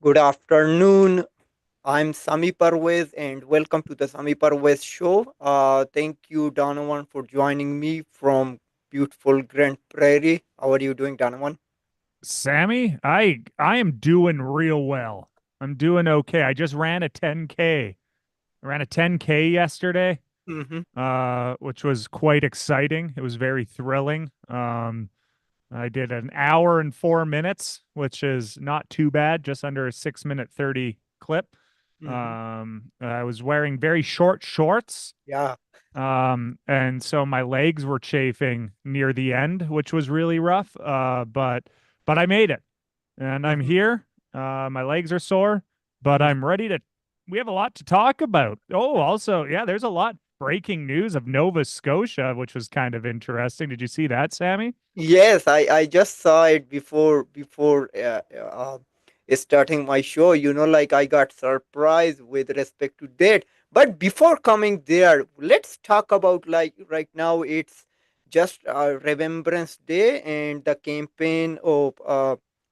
Good afternoon. I'm Sami Parvez and welcome to the Sami Parvez show. Thank you, Donovan, for joining me from beautiful Grand Prairie. How are you doing, Donovan? Sammy, I am doing real well. I'm doing okay. I just ran a 10K. I ran a 10K yesterday, Mm-hmm. which was quite exciting. It was very thrilling. I did an hour and 4 minutes, which is not too bad, just under a 6 minute 30 clip. Mm-hmm. I was wearing very short shorts. Yeah. And so my legs were chafing near the end, which was really rough. But I made it and I'm Mm-hmm. here. My legs are sore, but Mm-hmm. I'm ready to. We have a lot to talk about. Oh, also, yeah, there's a lot breaking news of Nova Scotia, which was kind of interesting. Did you see that, Sammy? Yes, I just saw it before starting my show. Like I got surprised with respect to that. But before coming there, let's talk about like right now. It's just Remembrance Day and the campaign of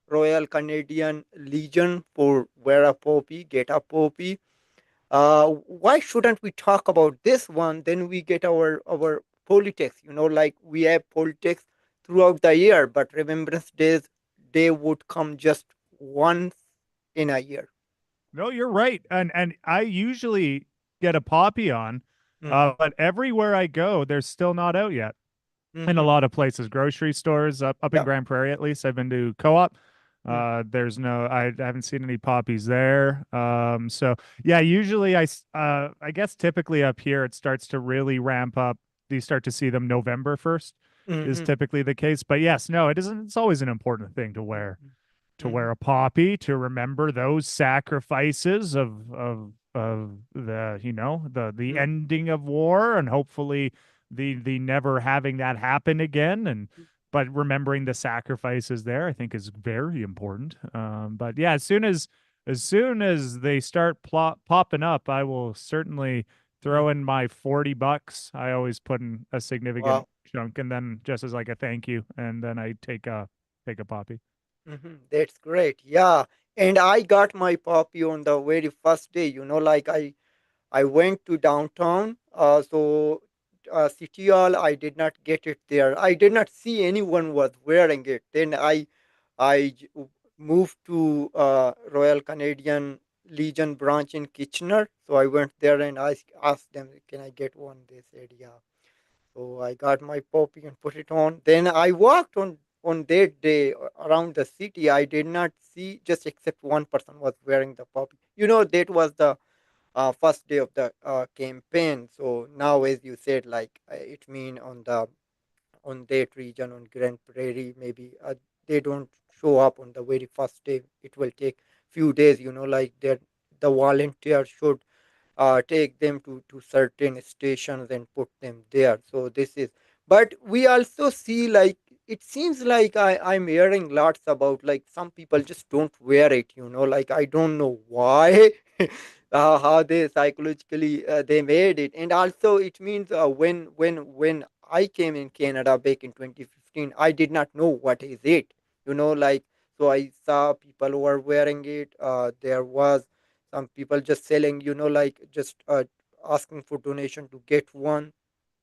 Royal Canadian Legion for Wear a Poppy, Get a Poppy. Why shouldn't we talk about this one? Then we get our politics. Like we have politics throughout the year, but Remembrance Days they would come just once in a year. No, you're right. And I usually get a poppy on, Mm-hmm. but everywhere I go, they're still not out yet. In a Mm-hmm. lot of places, grocery stores up in Yeah. Grand Prairie at least. I've been to co-op. Mm-hmm. There's no, I haven't seen any poppies there. So yeah, usually I guess typically up here it starts to really ramp up. You start to see them November 1st is Mm-hmm. typically the case. But yes, no, it isn't. It's always an important thing to Mm-hmm. wear a poppy to remember those sacrifices of the the Mm-hmm. ending of war and hopefully the never having that happen again and but remembering the sacrifices there I think is very important. But yeah, as soon as they start popping up, I will certainly throw Mm-hmm. in my $40. I always put in a significant Wow. chunk and then just as like a thank you and then I take a poppy. That's great. Yeah. And I got my puppy on the very first day. Like I went to downtown. City Hall, I did not get it there. I did not see anyone was wearing it. Then I moved to Royal Canadian Legion branch in Kitchener. So I went there and I asked them, "Can I get one?" They said, "Yeah." So I got my puppy and put it on. Then I walked on that day around the city. I did not see just except one person was wearing the puppy. That was the first day of the campaign. So now, as you said, like it mean on that region on Grand Prairie, maybe they don't show up on the very first day. It will take few days. Like the volunteer should take them to certain stations and put them there. So this is, but we also see like it seems like I'm hearing lots about like some people just don't wear it. Like I don't know why, how they psychologically they made it, and also it means when I came in Canada back in 2015, I did not know what is it. Like so I saw people who were wearing it. There was some people just selling, like just asking for donation to get one.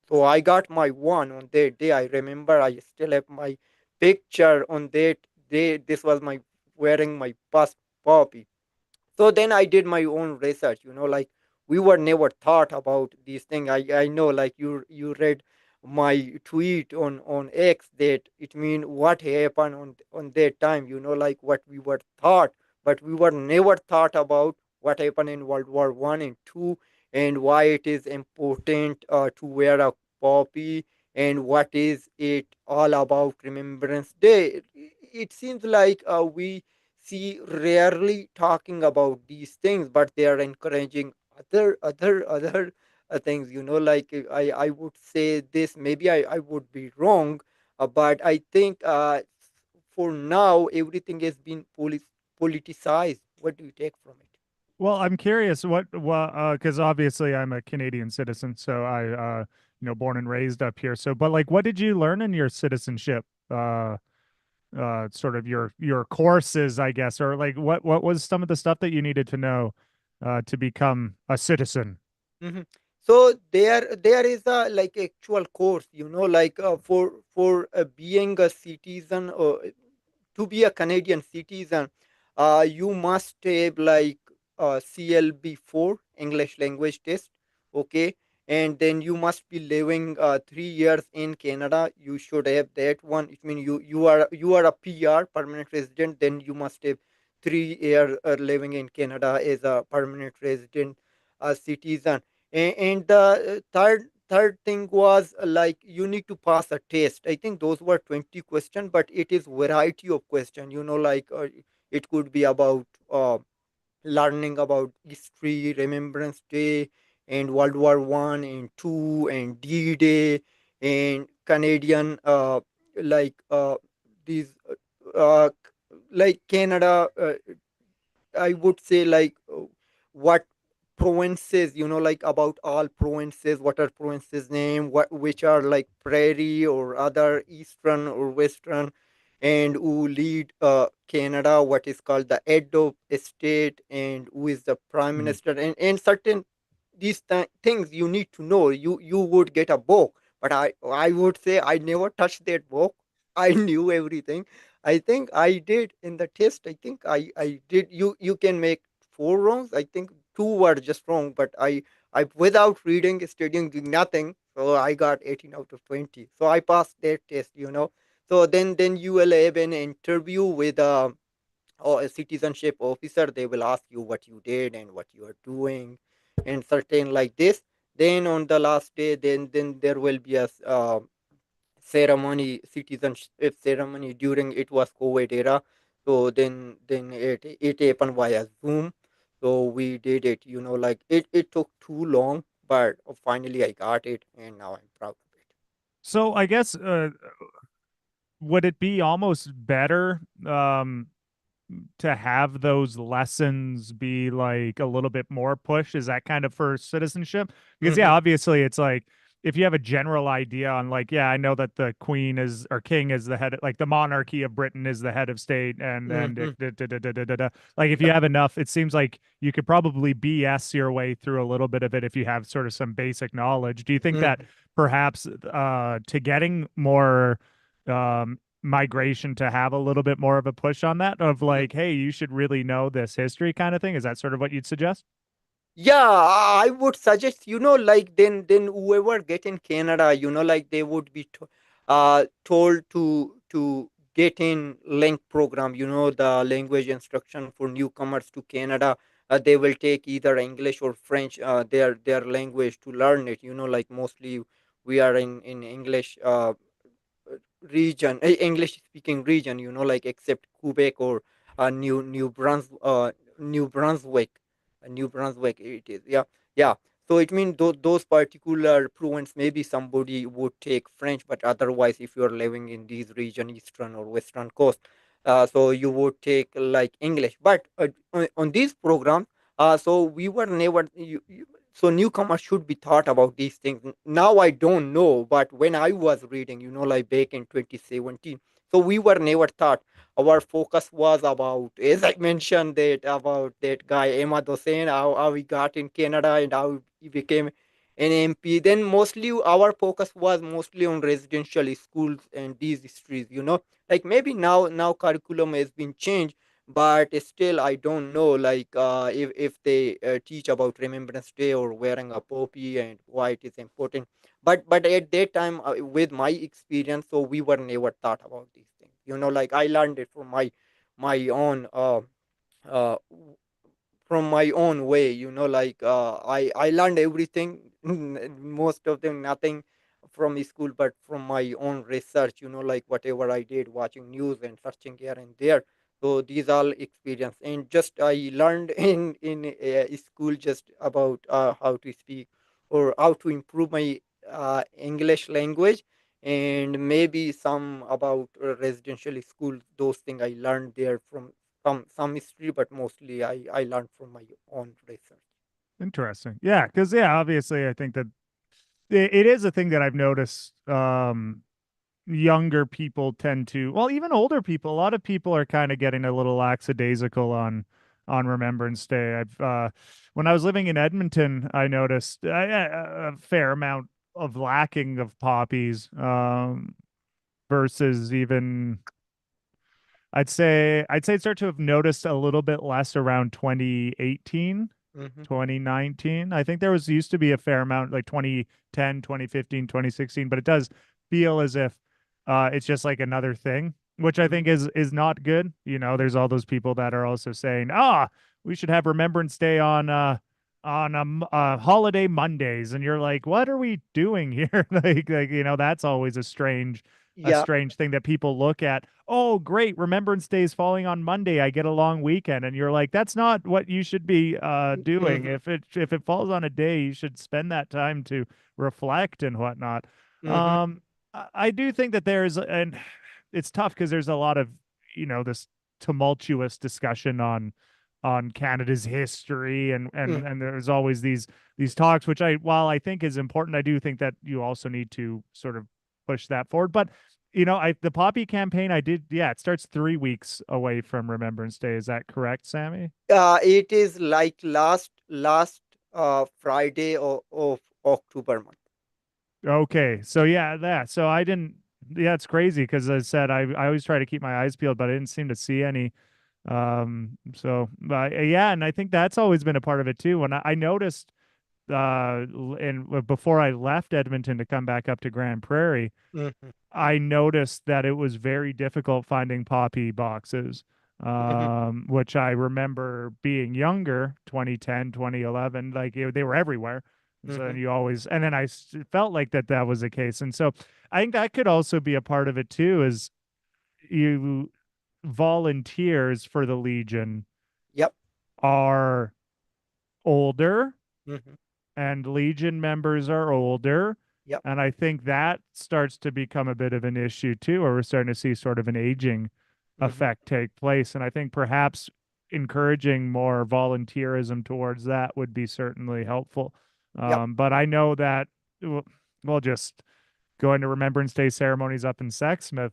So I got my one on that day. I remember I still have my picture on that day. This was my wearing my first puppy. So then I did my own research. Like we were never thought about these things. I know, like you read my tweet on X that it mean what happened on that time. Like what we were thought, but we were never thought about what happened in World War I and II, and why it is important to wear a poppy, and what is it all about Remembrance Day. It seems like we see rarely talking about these things, but they are encouraging other things. Like I would say this, maybe I would be wrong, but I think for now everything has been politicized. What do you take from it? Well, I'm curious because obviously I'm a Canadian citizen, so born and raised up here. So, but like, what did you learn in your citizenship? sort of your courses, I guess, or like what was some of the stuff that you needed to know to become a citizen? Mhm. So there is a like actual course, like for being a citizen, or to be a Canadian citizen, you must have like CLB 4 English language test, okay, and then you must be living 3 years in Canada. You should have that one. It means you are a PR, permanent resident. Then you must have 3 years living in Canada as a permanent resident citizen. And the third thing was like you need to pass a test. I think those were 20 questions, but it is variety of question, like it could be about learning about history, Remembrance Day, and World War I and II, and D-Day, and Canadian, like these like Canada, I would say like what provinces, like about all provinces, what are provinces name, what which are like prairie or other eastern or western, and who lead Canada, what is called the head of state, and who is the prime Mm. minister, and certain these things you need to know. You would get a book, but I would say I never touched that book. I knew everything. I think I did in the test. I think I did. You can make four wrongs. I think two were just wrong, but I without reading, studying, doing nothing. So I got 18 out of 20. So I passed that test. So then you will have an interview with or a citizenship officer. They will ask you what you did and what you are doing, and certain like this. Then on the last day, then there will be a ceremony, citizenship ceremony. During it was COVID era, so then it happened via Zoom. So we did it. Like it took too long, but finally I got it, and now I'm proud of it. So I guess would it be almost better to have those lessons be like a little bit more push? Is that kind of for citizenship? Because yeah, Mm-hmm, obviously it's like if you have a general idea on like, yeah, I know that the queen is or king is the head, like the monarchy of Britain is the head of state, and mm-hmm. like if you Yep. have enough, it seems like you could probably BS your way through a little bit of it if you have sort of some basic knowledge. Do you think that Mm-hmm, perhaps to getting more migration to have a little bit more of a push on that of like, mm-hmm. hey, you should really know this history kind of thing? Is that sort of what you'd suggest? Yeah, I would suggest, like then whoever get in Canada, like they would be told to get in link program, the language instruction for newcomers to Canada. They will take either English or French, their language to learn it. Like mostly we are in English region, English speaking region, like except Quebec or New Brunswick, New Brunswick it is. Yeah, yeah. So it means those particular province, maybe somebody would take French, but otherwise, if you are living in these region, eastern or western coast, so you would take like English. But on these programs, so we were never. So newcomers should be thought about these things. Now I don't know, but when I was reading, like back in 2017, so we were never taught. Our focus was about, as I mentioned, that about that guy Emma Hussein, how he got in Canada and how he became an MP. Then mostly our focus was mostly on residential schools and these histories. Like maybe now curriculum has been changed, but still I don't know, like if they teach about Remembrance Day or wearing a poppy and why it is important. But at that time, with my experience, so we were never taught about these things. Like I learned it from my own uh, from my own way. Like I learned everything, most of them nothing from school, but from my own research. Like whatever I did, watching news and searching here and there. So these all experience, and just I learned in school just about how to speak or how to improve my English language, and maybe some about residential school. Those things I learned there from some history, but mostly I learned from my own research. Interesting. Yeah, because yeah, obviously I think that it is a thing that I've noticed. younger people tend to, well, even older people, a lot of people are kind of getting a little lackadaisical on Remembrance Day. I've when I was living in Edmonton, I noticed a fair amount of lacking of poppies versus even I'd say it started to have noticed a little bit less around 2018, Mm-hmm. 2019. I think there was used to be a fair amount like 2010, 2015, 2016, but it does feel as if it's just like another thing, which I Mm-hmm. think is not good. You know, there's all those people that are also saying, "Ah, we should have Remembrance Day on holiday Mondays," and you're like, "What are we doing here?" Like that's always a Yeah. strange thing that people look at. Oh, great, Remembrance Day is falling on Monday. I get a long weekend, and you're like, that's not what you should be doing. Mm-hmm. If it falls on a day, you should spend that time to reflect and whatnot. Mm-hmm. I do think that there's, and it's tough because there's a lot of this tumultuous discussion on Canada's history, and there's always these talks, which while I think is important, I do think that you also need to sort of push that forward. But the poppy campaign I did, yeah, it starts 3 weeks away from Remembrance Day. Is that correct, Sammy? It is like last Friday of October month. Okay, so yeah, that. So I didn't. Yeah, it's crazy because I said I always try to keep my eyes peeled, but I didn't seem to see any. So but yeah, and I think that's always been a part of it too. When I noticed, and before I left Edmonton to come back up to Grand Prairie, Mm-hmm. I noticed that it was very difficult finding poppy boxes, Mm-hmm. which I remember being younger, 2010, 2011, like they were everywhere. So Mm-hmm. you always, and then felt like that was the case. And so I think that could also be a part of it too, is you volunteers for the Legion Yep. are older Mm-hmm. and Legion members are older. Yep. And I think that starts to become a bit of an issue too, where we're starting to see sort of an aging Mm-hmm. effect take place. And I think perhaps encouraging more volunteerism towards that would be certainly helpful. Yep. But I know that, well, just going to Remembrance Day ceremonies up in Sexsmith,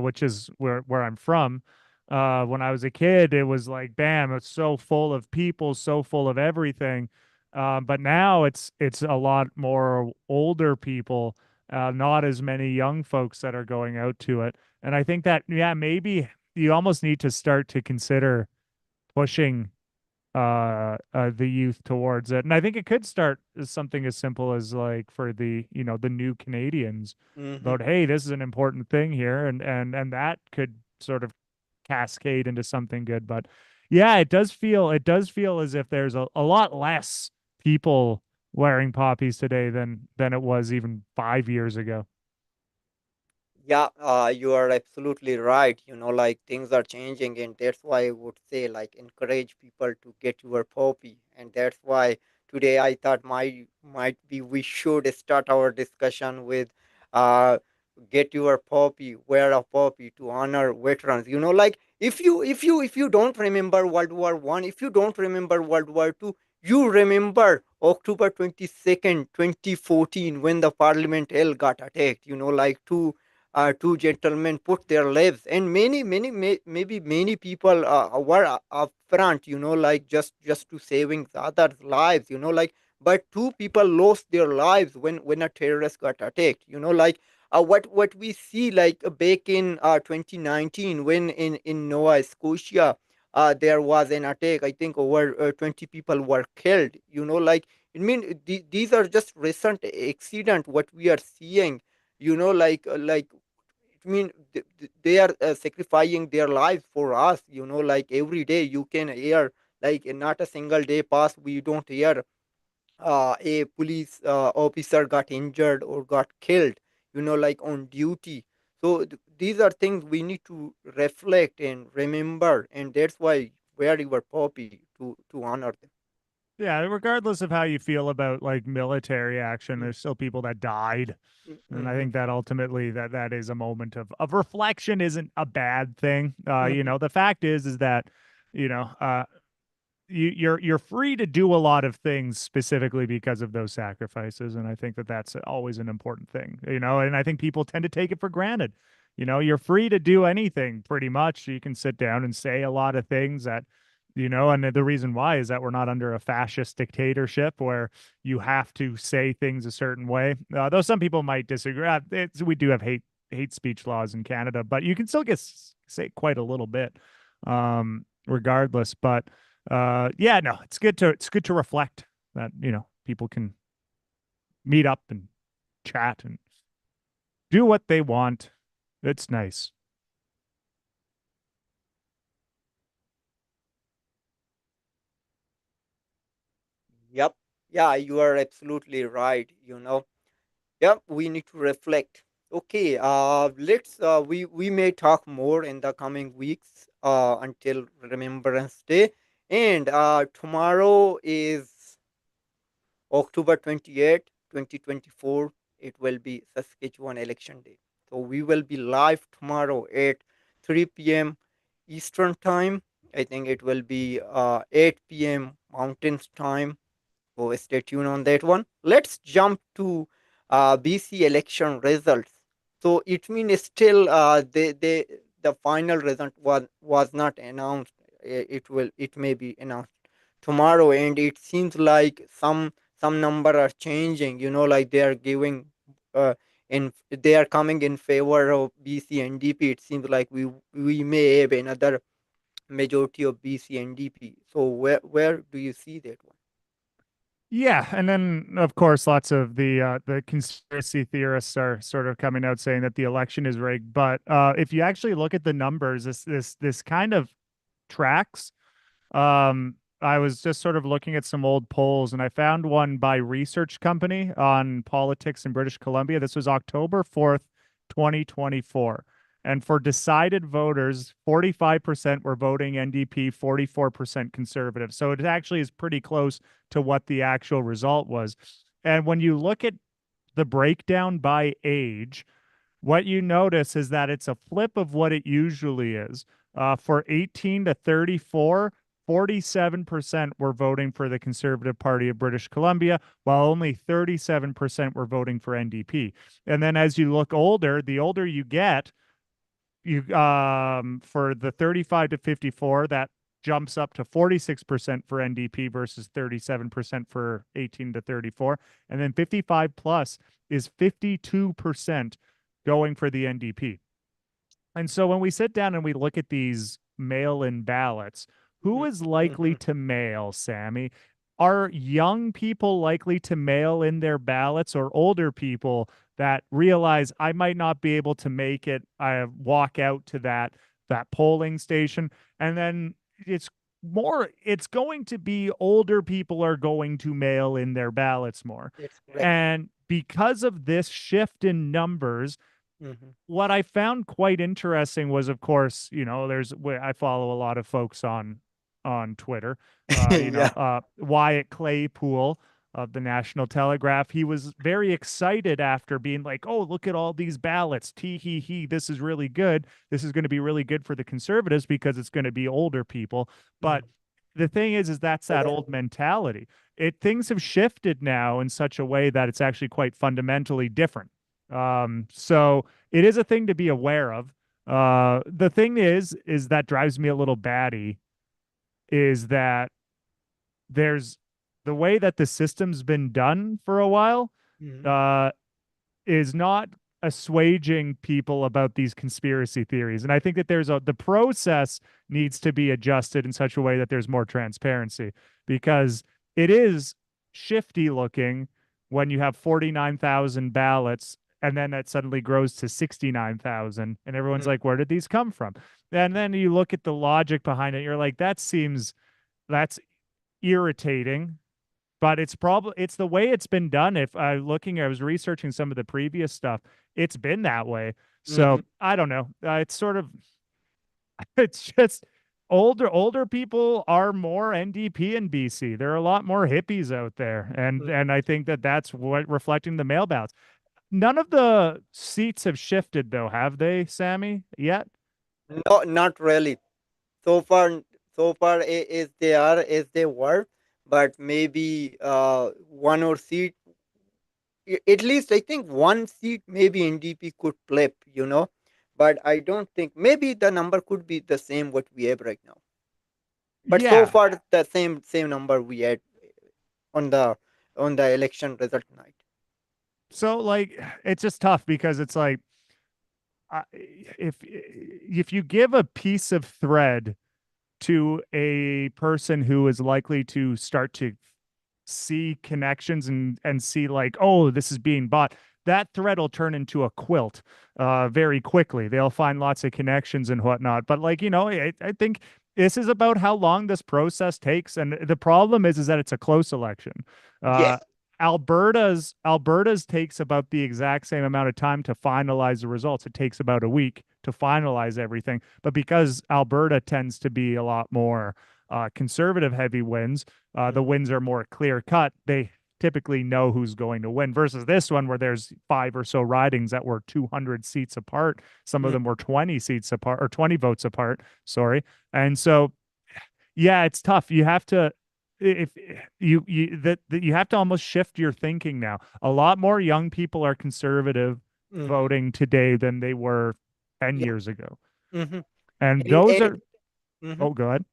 which is where I'm from. When I was a kid, it was like, bam, it's so full of people, so full of everything. But now it's a lot more older people, not as many young folks that are going out to it. And I think that, yeah, maybe you almost need to start to consider pushing the youth towards it. And I think it could start as something as simple as like for the new Canadians Mm-hmm. about, hey, this is an important thing here, and that could sort of cascade into something good. But yeah, it does feel as if there's a lot less people wearing poppies today than it was even 5 years ago. Yeah, you are absolutely right. Like things are changing, and that's why I would say, like, encourage people to get your poppy. And that's why today I thought might be we should start our discussion with, uh, get your poppy, wear a poppy to honor veterans. Like if you don't remember World War I, if you don't remember World War II, you remember October 22nd, 2014, when the Parliament Hill got attacked. Like two gentlemen put their lives, and maybe many people were up front, like just to saving the others lives, like, but two people lost their lives when a terrorist got attacked, like, what we see, like, back in 2019, when in Nova Scotia there was an attack. I think over 20 people were killed, like, I mean, these are just recent accident what we are seeing, like, I mean, they are sacrificing their lives for us. Like every day you can hear, like, not a single day pass we don't hear a police officer got injured or got killed. Like on duty. So these are things we need to reflect and remember, and that's why wear your poppy to honor them. Yeah, regardless of how you feel about like military action, there's still people that died. And I Mm-hmm. think that ultimately that is a moment of reflection isn't a bad thing. Mm-hmm. The fact is that, you know, uh you're free to do a lot of things specifically because of those sacrifices, and I think that that's always an important thing, and I think people tend to take it for granted. You're free to do anything pretty much. You can sit down and say a lot of things that and the reason why is that we're not under a fascist dictatorship where you have to say things a certain way. Though some people might disagree. We do have hate speech laws in Canada, but you can still get say quite a little bit, regardless. But yeah, no, it's good to reflect that people can meet up and chat and do what they want. It's nice. Yep. Yeah, you are absolutely right. Yep, we need to reflect. Okay, let's we may talk more in the coming weeks until Remembrance Day. And tomorrow is October 28th, 2024. It will be Saskatchewan election day. So we will be live tomorrow at 3 p.m. Eastern time. I think it will be 8 p.m. Mountains time. So stay tuned on that one. Let's jump to BC election results. So it means still the final result was not announced. It may be announced tomorrow, and it seems like some number are changing. Like they are giving they are coming in favor of BC NDP. It seems like we may have another majority of BC NDP. So where do you see that one? Yeah, and then of course lots of the conspiracy theorists are sort of coming out saying that the election is rigged. But if you actually look at the numbers, this kind of tracks. I was just sort of looking at some old polls, and I found one by Research Company on politics in British Columbia. This was October 4th, 2024. And for decided voters, 45% were voting NDP, 44% conservative. So it actually is pretty close to what the actual result was. And when you look at the breakdown by age, what you notice is that it's a flip of what it usually is. For 18 to 34, 47% were voting for the Conservative Party of British Columbia, while only 37% were voting for NDP. And then as you look older, the older you get, you for the 35 to 54, that jumps up to 46% for NDP versus 37% for 18 to 34. And then 55 plus is 52% going for the NDP. And so when we sit down and we look at these mail-in ballots, who is likely Mhm. to mail, Sammy? Are young people likely to mail in their ballots or older people that realize I might not be able to make it, I walk out to that polling station, and then it's it's going to be older people are going to mail in their ballots more. That's correct. And because of this shift in numbers, Mhm. what I found quite interesting was, of course, I follow a lot of folks on Twitter. Yeah. Wyatt Claypool of the National Telegraph. He was very excited after being like, "Oh, look at all these ballots. Tee hee hee. This is really good. This is going to be really good for the conservatives because it's going to be older people." But Mhm. the thing is that's But that then, old mentality. Things have shifted now in such a way that it's actually quite fundamentally different. So it is a thing to be aware of. The thing is that drives me a little batty is that there's the way that the system's been done for a while. mhm. Uh, is not assuaging people about these conspiracy theories. And I think that the process needs to be adjusted in such a way that there's more transparency because it is shifty looking when you have 49,000 ballots and then that suddenly grows to 69,000 and everyone's Mhm. like, where did these come from? And then you look at the logic behind it, you're like, that's irritating, but it's the way it's been done. If I was researching some of the previous stuff, it's been that way. So Mhm. I don't know. It's sort of it's just older people are more NDP in BC. There are a lot more hippies out there, and I think that that's what reflecting the mail ballots. None of the seats have shifted though, have they, Sammy? Yet? No, not really. So far, so far as they are as they were, but maybe one or seat, at least I think one seat maybe NDP could flip, but I don't think maybe the number could be the same what we have right now. But so Yeah. far the same number we had on the election result night. So like it's just tough because it's like if you give a piece of thread to a person who is likely to start to see connections and see like, oh, this is being bought, that thread will turn into a quilt very quickly. They'll find lots of connections and whatnot. But like, I think this is about how long this process takes. And the problem is that it's a close election. Yeah. Uh, Alberta's takes about the exact same amount of time to finalize the results. It takes about a week to finalize everything. But because Alberta tends to be a lot more conservative heavy wins, the Mhm. wins are more clear cut. They typically know who's going to win versus this one where there's five or so ridings that were 200 seats apart. Some of them Mhm. were 20 seats apart or 20 votes apart. Sorry. And so yeah, it's tough. You have to if that you have to almost shift your thinking now. A lot more young people are conservative Mhm. voting today than they were 10 Yeah. years ago. Mhm. And those And are mhm. oh good.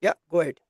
Yeah, go ahead.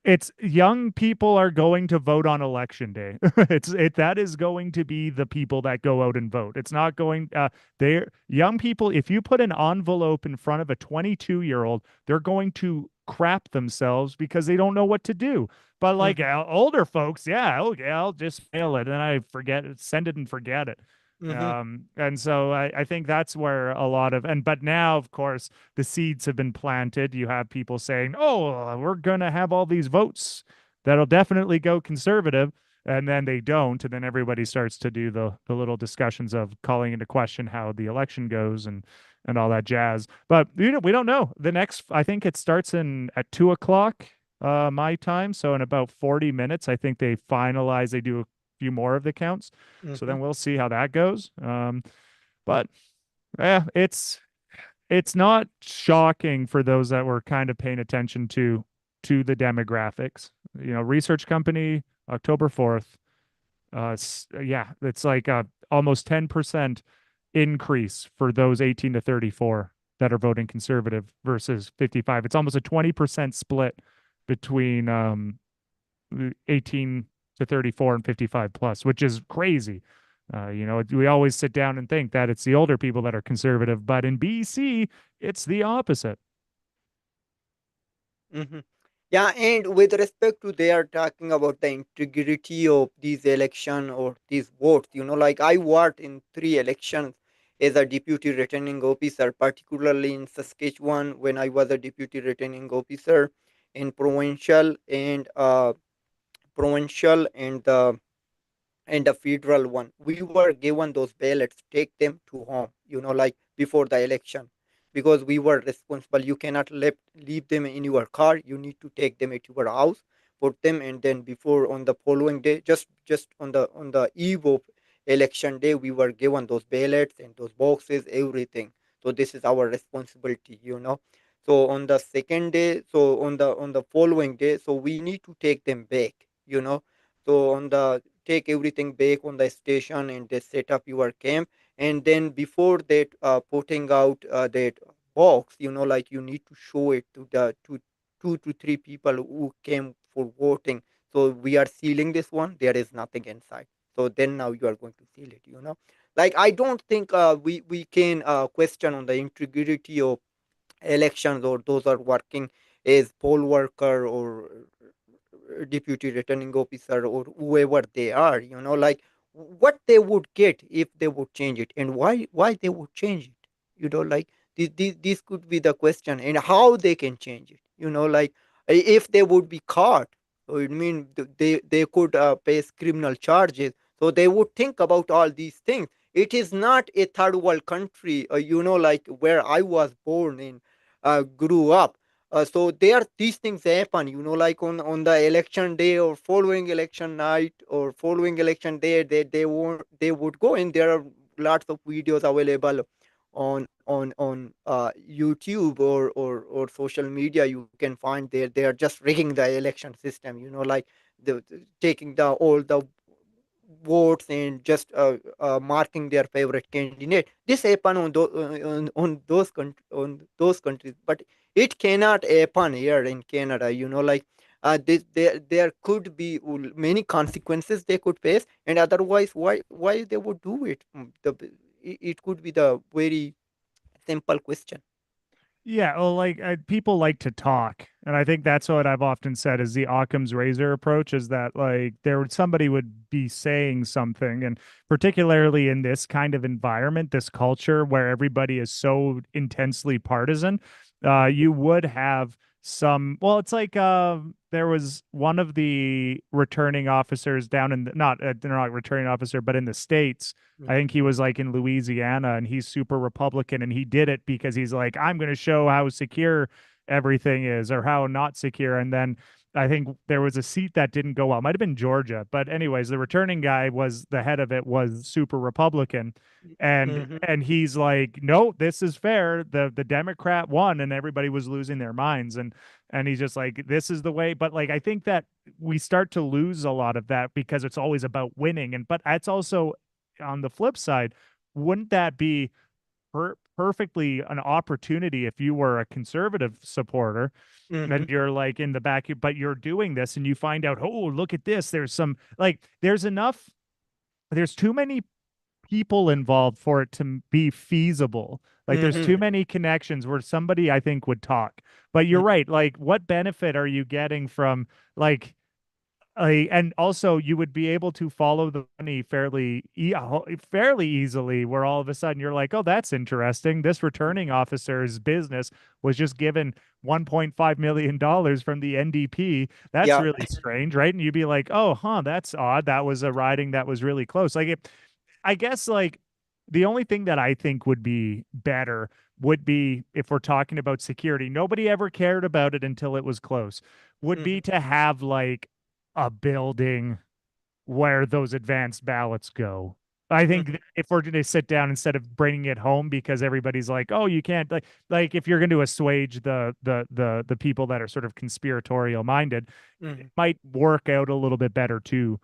It's young people are going to vote on election day. That is going to be the people that go out and vote. It's not going they're young people. If you put an envelope in front of a 22-year-old, they're going to crap themselves because they don't know what to do. But like Mhm. older folks, yeah, okay, I'll just mail it and I forget it, send it and forget it. Mhm. And so I think that's where a lot of but now of course the seeds have been planted. You have people saying, "Oh, we're going to have all these votes that'll definitely go conservative," and then they don't, and then everybody starts to do the little discussions of calling into question how the election goes and all that jazz. But we don't know. The next, I think it starts in at 2 o'clock my time, so in about 40 minutes, I think they finalize. They do a few more of the counts, so Mhm. then we'll see how that goes. But yeah, it's not shocking for those that were kind of paying attention to the demographics. Research company October 4th. Yeah, it's like almost 10% increase for those 18 to 34 that are voting conservative versus 55. It's almost a 20% split between 18 to 34 and 55 plus, which is crazy. We always sit down and think that it's the older people that are conservative, but in BC, it's the opposite. Mhm. Yeah, and with respect to they are talking about the integrity of these election or these votes, like I worked in three elections as a deputy returning officer, particularly in Saskatchewan when I was a deputy returning officer in provincial and the federal one. We were given those ballots, take them to home, like before the election, because we were responsible. You cannot leave them in your car. You need to take them at your house, put them, and then before on the following day, just on the eve of election day, we were given those ballots and those boxes, everything. So this is our responsibility. So on the second day, so on the following day, so we need to take them back. So on the take everything back on the station and they set up your camp, and then before that putting out that box, like you need to show it to the two to three people who came for voting. So we are sealing this one, there is nothing inside. So then now you are going to seal it. Like I don't think we can question on the integrity of elections, or those are working as poll worker or deputy returning officer or whoever they are, like what they would get if they would change it, and why they would change it, like this could be the question, and how they can change it, like if they would be caught. So it means they could face criminal charges, so they would think about all these things. It is not a third world country, like where I was born in, grew up. So there these things happen, like on the election day or following election night or following election day, they would go, and there are lots of videos available on YouTube or social media, you can find they are just rigging the election system. Like taking the all the votes and just marking their favorite candidate. This happen on those countries, but it cannot happen here in Canada. Like there could be many consequences they could face, and otherwise, why they would do it? It could be the very simple question. Yeah, well, like people like to talk, and I think that's what I've often said is the Occam's razor approach is that like somebody would be saying something, and particularly in this kind of environment, this culture where everybody is so intensely partisan, you would have some. Well, it's like there was one of the returning officers down in the, not they're not returning officer, but in the States. I Mhm, think he was like in Louisiana and he's super Republican and he did it because he's like, I'm going to show how secure everything is or how not secure. And then I think there was a seat that didn't go well. Might have been Georgia. But anyways, the returning guy was the head of it was super Republican. mhm, And he's like, no, this is fair. The Democrat won and everybody was losing their minds. And he's just like, this is the way. But like I think that we start to lose a lot of that because it's always about winning. And but it's also on the flip side, wouldn't that be perfectly an opportunity if you were a conservative supporter and mhm, you're like in the back, but you're doing this and you find out, oh, look at this. There's some like, there's enough, there's too many people involved for it to be feasible. Like, there's too mhm, many connections where somebody I think would talk. But you're mhm, right. Like, what benefit are you getting from like, and also you would be able to follow the money fairly easily where all of a sudden you're like, oh, that's interesting, this returning officer's business was just given 1.5 million dollars from the NDP. That's yeah. really strange, right? And you'd be like, oh, huh, that's odd, that was a riding that was really close. Like it, I guess like the only thing that I think would be better would be if we're talking about security, nobody ever cared about it until it was close, would be Mhm, to have like a building where those advanced ballots go. I think mhm, if we're going to sit down instead of bringing it home because everybody's like, "Oh, you can't," like if you're going to assuage the people that are sort of conspiratorial minded, it mhm, might work out a little bit better to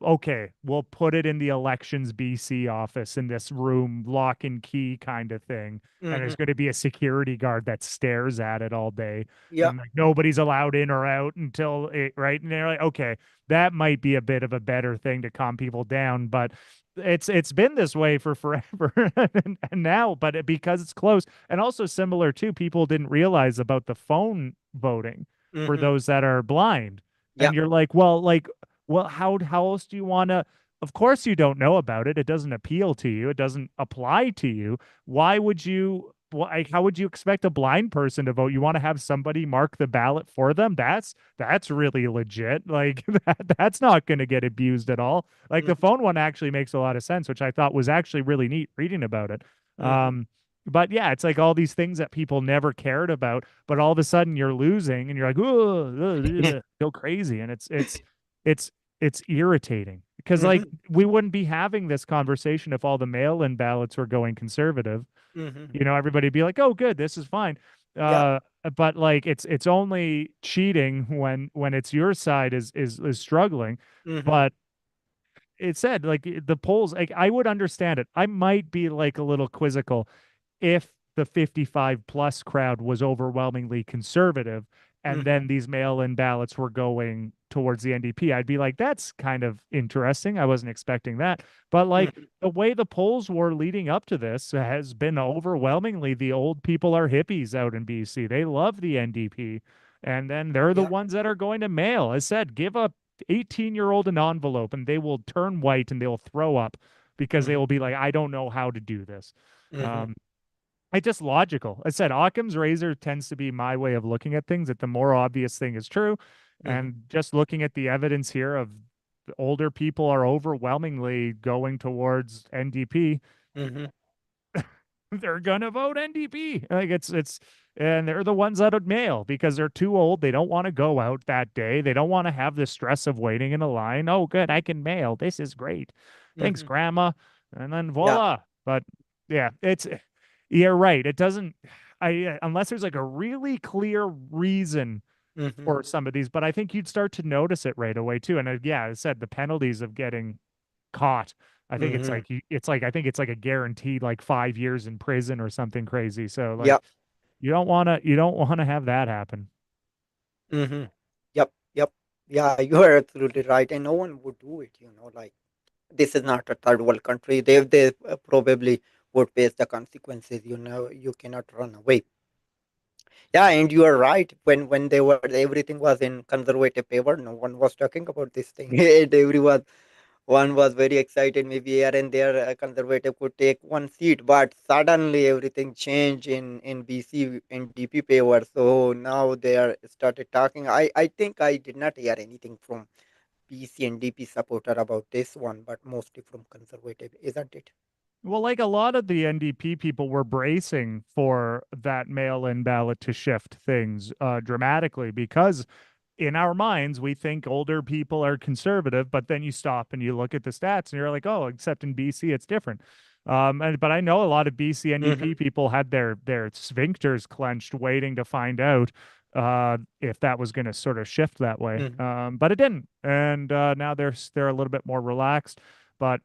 okay, we'll put it in the elections BC office in this room, lock and key kind of thing. And mhm, there's going to be a security guard that stares at it all day. yeah. And like nobody's allowed in or out until it, right. And they're like, okay, that might be a bit of a better thing to calm people down. But it's been this way for forever. And now, but because it's close and also similar too, people didn't realize about the phone voting for Mhm, those that are blind. yeah. And you're like, well, how else do you want to? Of course, you don't know about it. It doesn't appeal to you. It doesn't apply to you. Why would you? Why, how would you expect a blind person to vote? You want to have somebody mark the ballot for them? That's really legit. Like that's not going to get abused at all. Like the Mhm, phone one actually makes a lot of sense, which I thought was actually really neat reading about it. mhm, But yeah, it's like all these things that people never cared about, but all of a sudden you're losing, and you're like, oh, go crazy, and it's it's irritating because like mhm, we wouldn't be having this conversation if all the mail-in ballots were going conservative. mhm, You know, everybody'd be like, "Oh, good, this is fine." yeah. Uh, but like it's only cheating when it's your side is struggling. Mhm, But it said like the polls, like I would understand it. I might be like a little quizzical if the 55 plus crowd was overwhelmingly conservative and mhm, then these mail-in ballots were going towards the NDP. I'd be like, that's kind of interesting. I wasn't expecting that. But like mhm, the way the polls were leading up to this has been overwhelmingly the old people are hippies out in BC. They love the NDP. And then they're the yeah. ones that are going to mail. I said, give a 18-year-old an envelope and they will turn white and they'll throw up because they Mhm, will be like, I don't know how to do this. mhm, Um, it's just logical. I said Occam's razor tends to be my way of looking at things, that the more obvious thing is true. mhm, And just looking at the evidence here of older people are overwhelmingly going towards NDP, mhm, they're gonna vote NDP. Like it's and they're the ones that would mail because they're too old. They don't want to go out that day. They don't want to have the stress of waiting in a line. Oh, good, I can mail. This is great. Thanks, mhm, Grandma. And then yeah. voila. But yeah, it's Yeah, right. It doesn't, unless there's like a really clear reason Mm-hmm. for some of these, but I think you'd start to notice it right away too. And yeah, I said the penalties of getting caught. I think it's Mm-hmm. like it's like I think it's like a guaranteed like 5 years in prison or something crazy. So like Yeah. you don't want to have that happen. Mm-hmm. Yep. Yep. Yeah, you are absolutely right. And no one would do it, like this is not a third world country. They probably would face the consequences, you cannot run away. Yeah, and you are right. When they were everything was in conservative favor, no one was talking about this thing. And everyone one was very excited. Maybe here and there, a conservative could take one seat, but suddenly everything changed in BC and DP favor. So now they are started talking. I think I did not hear anything from BC and DP supporter about this one, but mostly from conservative, isn't it? Well, like a lot of the NDP people were bracing for that mail-in ballot to shift things dramatically because in our minds we think older people are conservative, but then you stop and you look at the stats and you're like, oh, except in BC it's different. But I know a lot of BC NDP Mm-hmm. people had their sphincters clenched, waiting to find out if that was going to sort of shift that way. Mm-hmm. But it didn't, and now they're a little bit more relaxed. But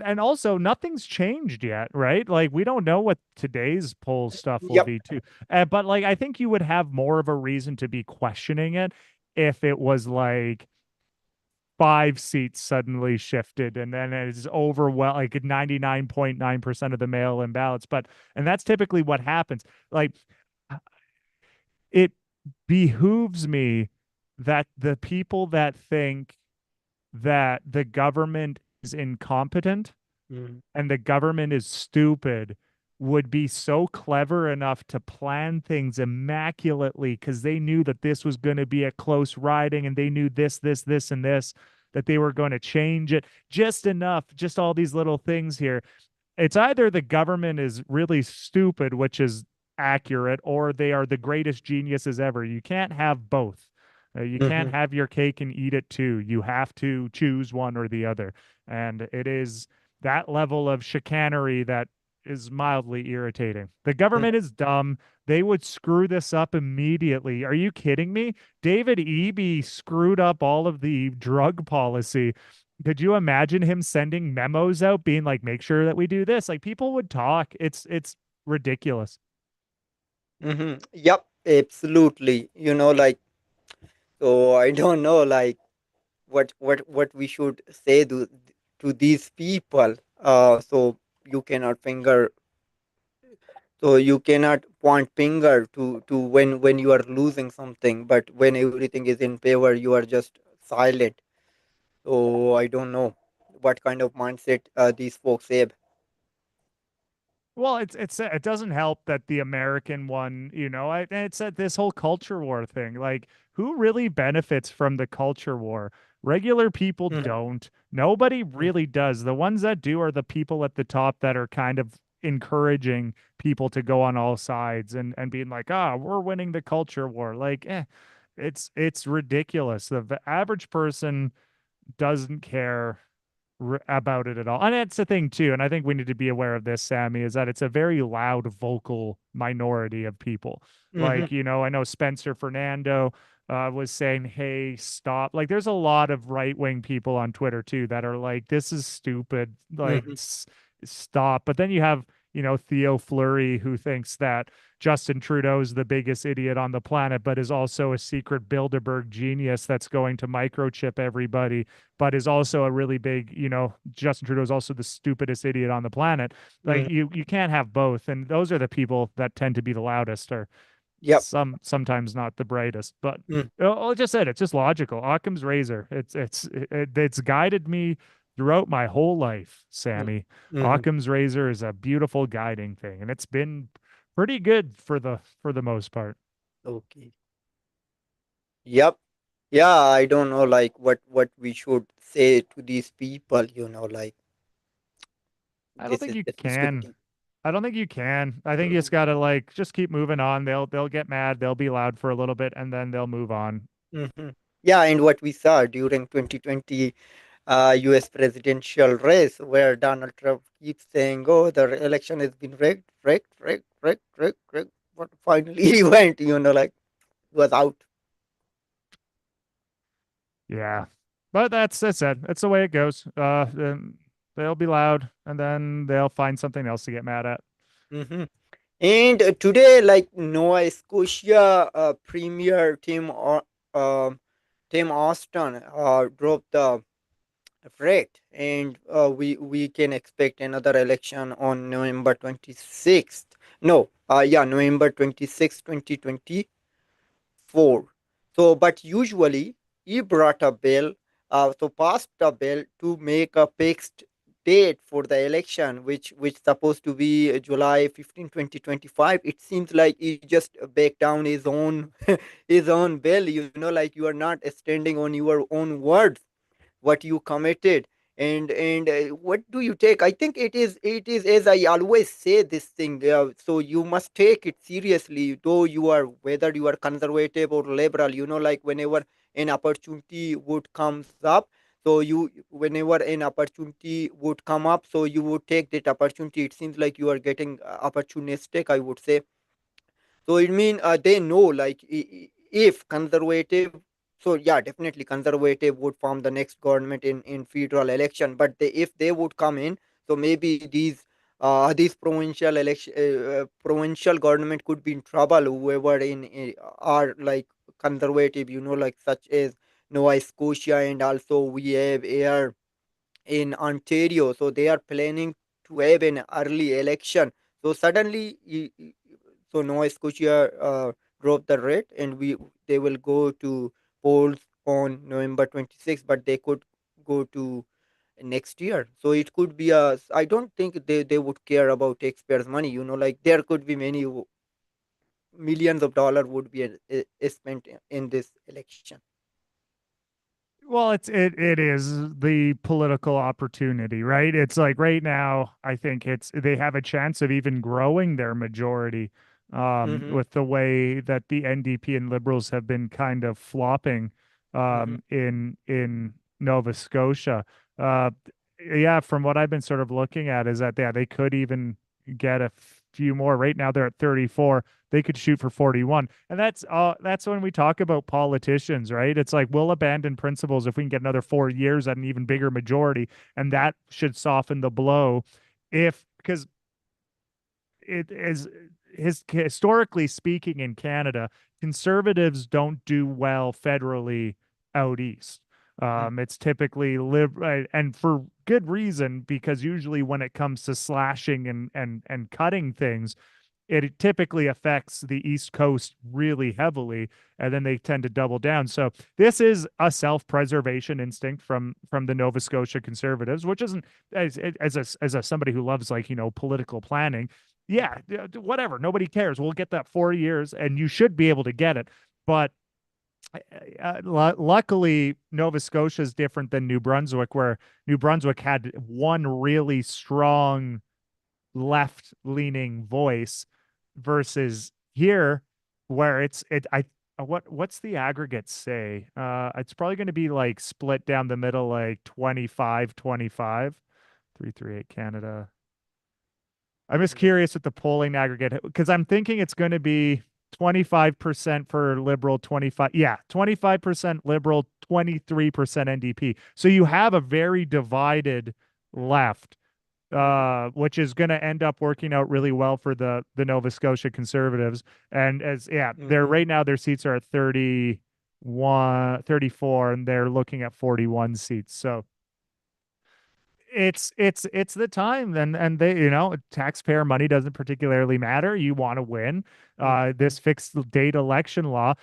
and also nothing's changed yet, right? Like we don't know what today's poll stuff will Yep. be too. But like I think you would have more of a reason to be questioning it if it was like 5 seats suddenly shifted and then it's over well like 99.9% of the mail-in ballots. But and that's typically what happens. Like it behooves me that the people that think that the government is incompetent Mm-hmm. and the government is stupid would be so clever enough to plan things immaculately because they knew that this was going to be a close riding and they knew this, and this, that they were going to change it just enough, just all these little things here. It's either the government is really stupid, which is accurate, or they are the greatest geniuses ever. You can't have both. You can't Mm-hmm. have your cake and eat it too. You have to choose one or the other. And it is that level of chicanery that is mildly irritating. The government is dumb. They would screw this up immediately. Are you kidding me? David Eby screwed up all of the drug policy. Could you imagine him sending memos out being like, make sure that we do this? Like people would talk. It's ridiculous. Mm-hmm. Yep. Absolutely. Like, so I don't know, like what we should say to these people. So you cannot finger so you cannot point finger to when you are losing something, but when everything is in favor you are just silent. So I don't know what kind of mindset these folks have. Well, it doesn't help that the American one, it's this whole culture war thing. Like, who really benefits from the culture war? Regular people Mhm, don't. Nobody mhm, really does. The ones that do are the people at the top that are kind of encouraging people to go on all sides and being like, ah, we're winning the culture war. Like, it's ridiculous. The average person doesn't care about it at all. And it's a thing too, and I think we need to be aware of this, Sammy, is that it's a very loud, vocal minority of people. mhm, Like, I know Spencer Fernando was saying, "Hey, stop!" Like, there's a lot of right-wing people on Twitter too that are like, "This is stupid." Like, mhm, stop. But then you have, Theo Fleury who thinks that Justin Trudeau's the biggest idiot on the planet, but is also a secret Bilderberg genius that's going to microchip everybody, but is also a really big, Justin Trudeau is also the stupidest idiot on the planet. Like mhm. you can't have both. And those are the people that tend to be the loudest or Yep. sometimes not the brightest. But Mm, I just said it's just logical. Occam's razor. It's guided me throughout my whole life, mm, Sammy. mhm. Occam's razor is a beautiful guiding thing, and it's been pretty good for the most part. Okay. Yep. Yeah, I don't know, like what we should say to these people. Like I don't this think is you just can. stupidity. I don't think you can. I think you just Mhm, gotta like just keep moving on. They'll get mad. They'll be loud for a little bit, and then they'll move on. mhm. Yeah, and what we saw during 2020. U.S. presidential race where Donald Trump keeps saying, "Oh, the election has been rigged, rigged, rigged, rigged, rigged, rigged." But finally, he went. Like was out. Yeah. But that's it. That's the way it goes. They'll be loud and then they'll find something else to get mad at. Hmm. And today, like Nova Scotia Premier Tim Austin dropped the rate, and we can expect another election on November 26th. No, yeah, November 26th, 2024. So, but usually he brought a bill, passed a bill to make a fixed date for the election, which supposed to be July 15, 2025. It seems like he just backed down his own his own bill. Like you are not standing on your own words what you committed. And what do you take? I think it is as I always say this thing, so you must take it seriously, though you are whether you are conservative or liberal. Like whenever an opportunity would comes up, so you whenever an opportunity would come up, so you would take that opportunity. It seems like you are getting opportunistic, I would say. So it mean they know, like if conservative, so yeah, definitely conservative would form the next government in federal election. But if they would come in, so maybe these provincial government could be in trouble. Whoever are like conservative, like such as Nova Scotia, and also we have air in Ontario. So they are planning to have an early election. So suddenly, so Nova Scotia dropped the rate, and they will go to polls on November 26th, but they could go to next year. So it could be a. I don't think they would care about taxpayers' money. Like there could be many millions of dollars would be spent in this election. Well, it is the political opportunity, right? It's like right now, I think it's they have a chance of even growing their majority Mm-hmm. with the way that the NDP and Liberals have been kind of flopping Mm-hmm. in Nova Scotia. Uh, yeah, from what I've been sort of looking at is that yeah, they could even get a few more. Right now, they're at 34. They could shoot for 41. And that's when we talk about politicians, right? It's like we'll abandon principles if we can get another 4 years at an even bigger majority, and that should soften the blow. If because it is historically speaking in Canada, conservatives don't do well federally out east. It's typically and for good reason, because usually when it comes to slashing and cutting things, it typically affects the East Coast really heavily, and then they tend to double down. So this is a self-preservation instinct from the Nova Scotia Conservatives, which isn't as a somebody who loves like political planning. Yeah, whatever. Nobody cares. We'll get that 4 years, and you should be able to get it. But luckily, Nova Scotia is different than New Brunswick, where New Brunswick had one really strong left leaning voice versus here where it's I what's the aggregate say? It's probably going to be like split down the middle like 25-25. 338 Canada. I'm just Mm-hmm. curious with the polling aggregate because I'm thinking it's going to be 25% for liberal, 25, yeah, 25% liberal, 23% NDP. So you have a very divided left, Mm-hmm. which is going to end up working out really well for the Nova Scotia Conservatives. And as yeah, they're Mm-hmm. right now their seats are at 31, 34, and they're looking at 41 seats. So it's the time, and they taxpayer money doesn't particularly matter. You want to win. This fixed date election law,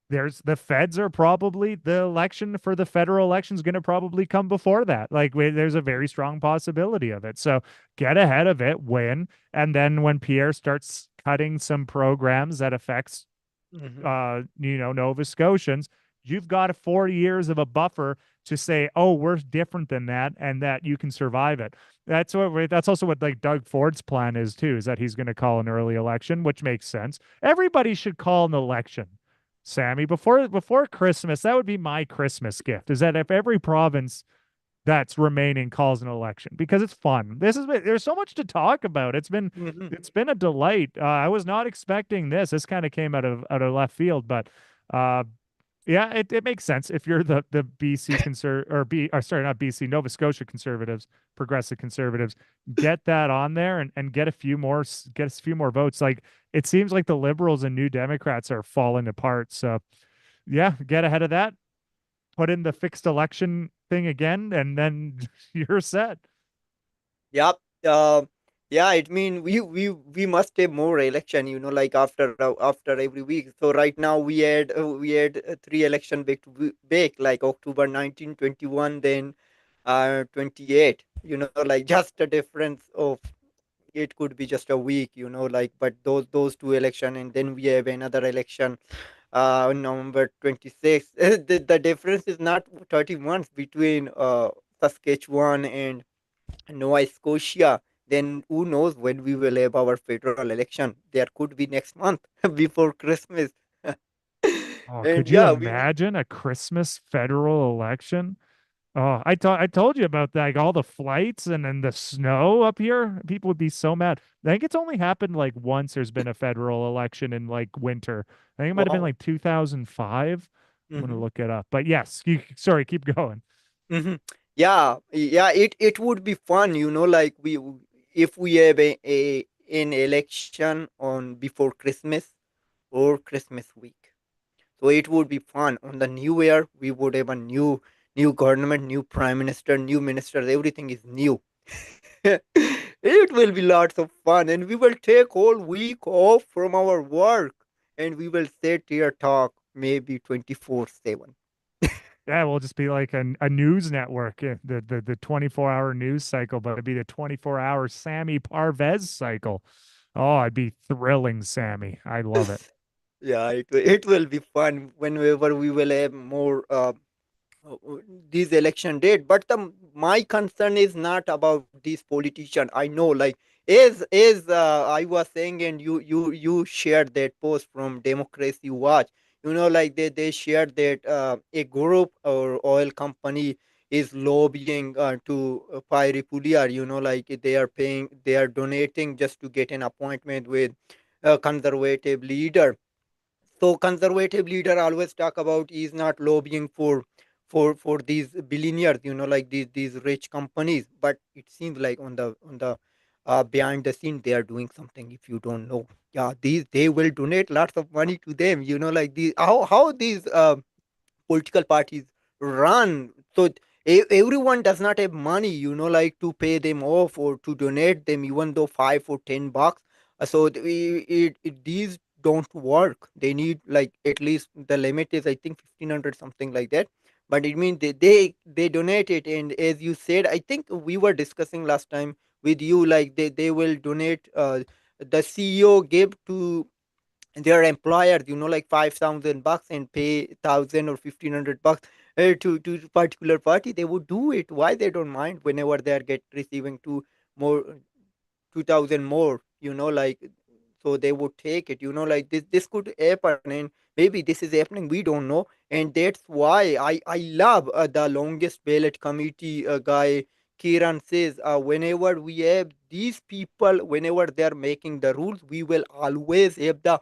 there's the feds are probably the election for the federal election is going to probably come before that. Like there's a very strong possibility of it. So get ahead of it, win, and then when Pierre starts cutting some programs that affects Mm-hmm. Nova Scotians, you've got 4 years of a buffer to say, oh, we're different than that, and that you can survive it. That's also what like Doug Ford's plan is too, is that he's going to call an early election, which makes sense. Everybody should call an election. Sammy, before Christmas, that would be my Christmas gift. Is that if every province that's remaining calls an election because it's fun. There's so much to talk about. Hmm. It's been a delight. I was not expecting this. This kind of came out of left field, but uh, yeah, it makes sense if you're the BC or sorry, not BC, Nova Scotia conservatives, progressive conservatives, get that on there and get a few more get a few more votes. Like it seems like the liberals and New Democrats are falling apart. So yeah, get ahead of that, put in the fixed election thing again, and then you're set. Yep. Yeah, it mean we must have more election, like after every week. So right now we had three election back, like October 19, 21, then 28. Like just a difference of, it could be just a week, like, but those two election, and then we have another election on November 26th. The difference is not 30 months between Saskatchewan and Nova Scotia. Then who knows when we will have our federal election? There could be next month before Christmas. Oh, And could you yeah, we need. imagine a Christmas federal election? Oh, I told you about that, like all the flights and then the snow up here. People would be so mad. I think it's only happened like once there's been a federal election in like winter. I think it might have been Wow. like 2005. I'm gonna Hmm. look it up. But yes, sorry, keep going. Hmm. Yeah, yeah. It would be fun, like if we have an election on before Christmas or Christmas week. So it would be fun. On the new year, we would have a new government, new prime minister, new ministers. Everything is new. It will be lots of fun, and we will take whole week off from our work, and we will sit here talk maybe 24/7. Yeah, we'll just be like a news network, the 24-hour news cycle, but it'd be the 24-hour Sammy Parvez cycle. Oh, I'd be thrilling, Sammy. I love it. Yeah, it will be fun whenever we will have more this election date. But my concern is not about these politicians. I know, like, as I was saying, and you shared that post from Democracy Watch. Like they shared that a group or oil company is lobbying to Pyre Puliar. Like they are donating just to get an appointment with a conservative leader. So conservative leader always talk about is not lobbying for these billionaires, like these rich companies. But it seems like on the behind the scene they are doing something. If you don't know, yeah, these they will donate lots of money to them, like these how these political parties run. So everyone does not have money, like to pay them off or to donate them, even though $5 or $10. So these don't work. They need, like, at least the limit is, I think, 1,500, something like that. But it means they donate it, and as you said, I think we were discussing last time with you, like they will donate. The CEO gave to their employers, like $5,000 and pay 1,000 or 1,500 bucks to particular party. They would do it. Why they don't mind whenever they are get receiving more 2,000 more, like, so they would take it, like this could happen, and maybe this is happening, we don't know. And that's why I love the longest ballot committee guy Kiran says, whenever we have these people, whenever they are making the rules, we will always have the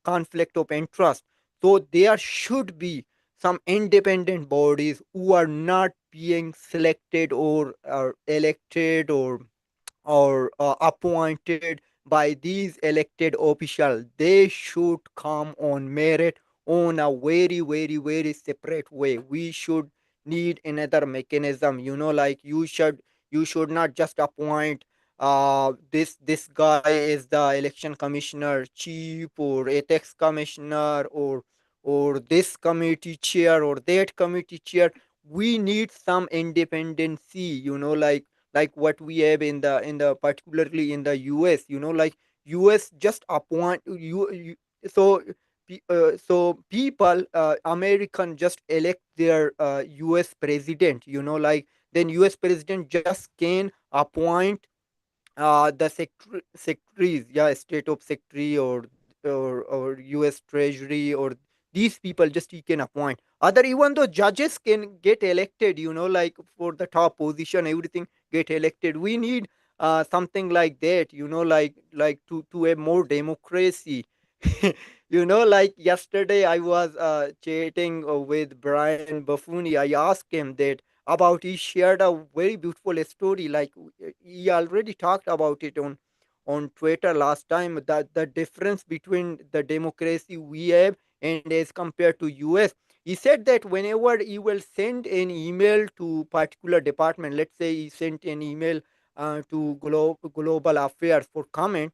conflict of interest. So there should be some independent bodies who are not being selected or elected or appointed by these elected officials. They should come on merit, on a very, very, very separate way. We should need another mechanism, like you should not just appoint this guy is the election commissioner chief or ethics commissioner or this committee chair or that committee chair. We need some independency, like what we have in the particularly in the US, like US just appoint you. So so people, American just elect their US president, like then US president just can appoint the secretaries, yeah, state of secretary or US treasury or these people just he can appoint. Other, even though judges can get elected, like for the top position, everything get elected. We need something like that, like to a more democracy. Like yesterday I was chatting with Brian Buffoni. I asked him that about, he shared a very beautiful story. Like he already talked about it on Twitter last time, that the difference between the democracy we have and as compared to US. He said that whenever he will send an email to particular department, let's say he sent an email to global affairs for comment,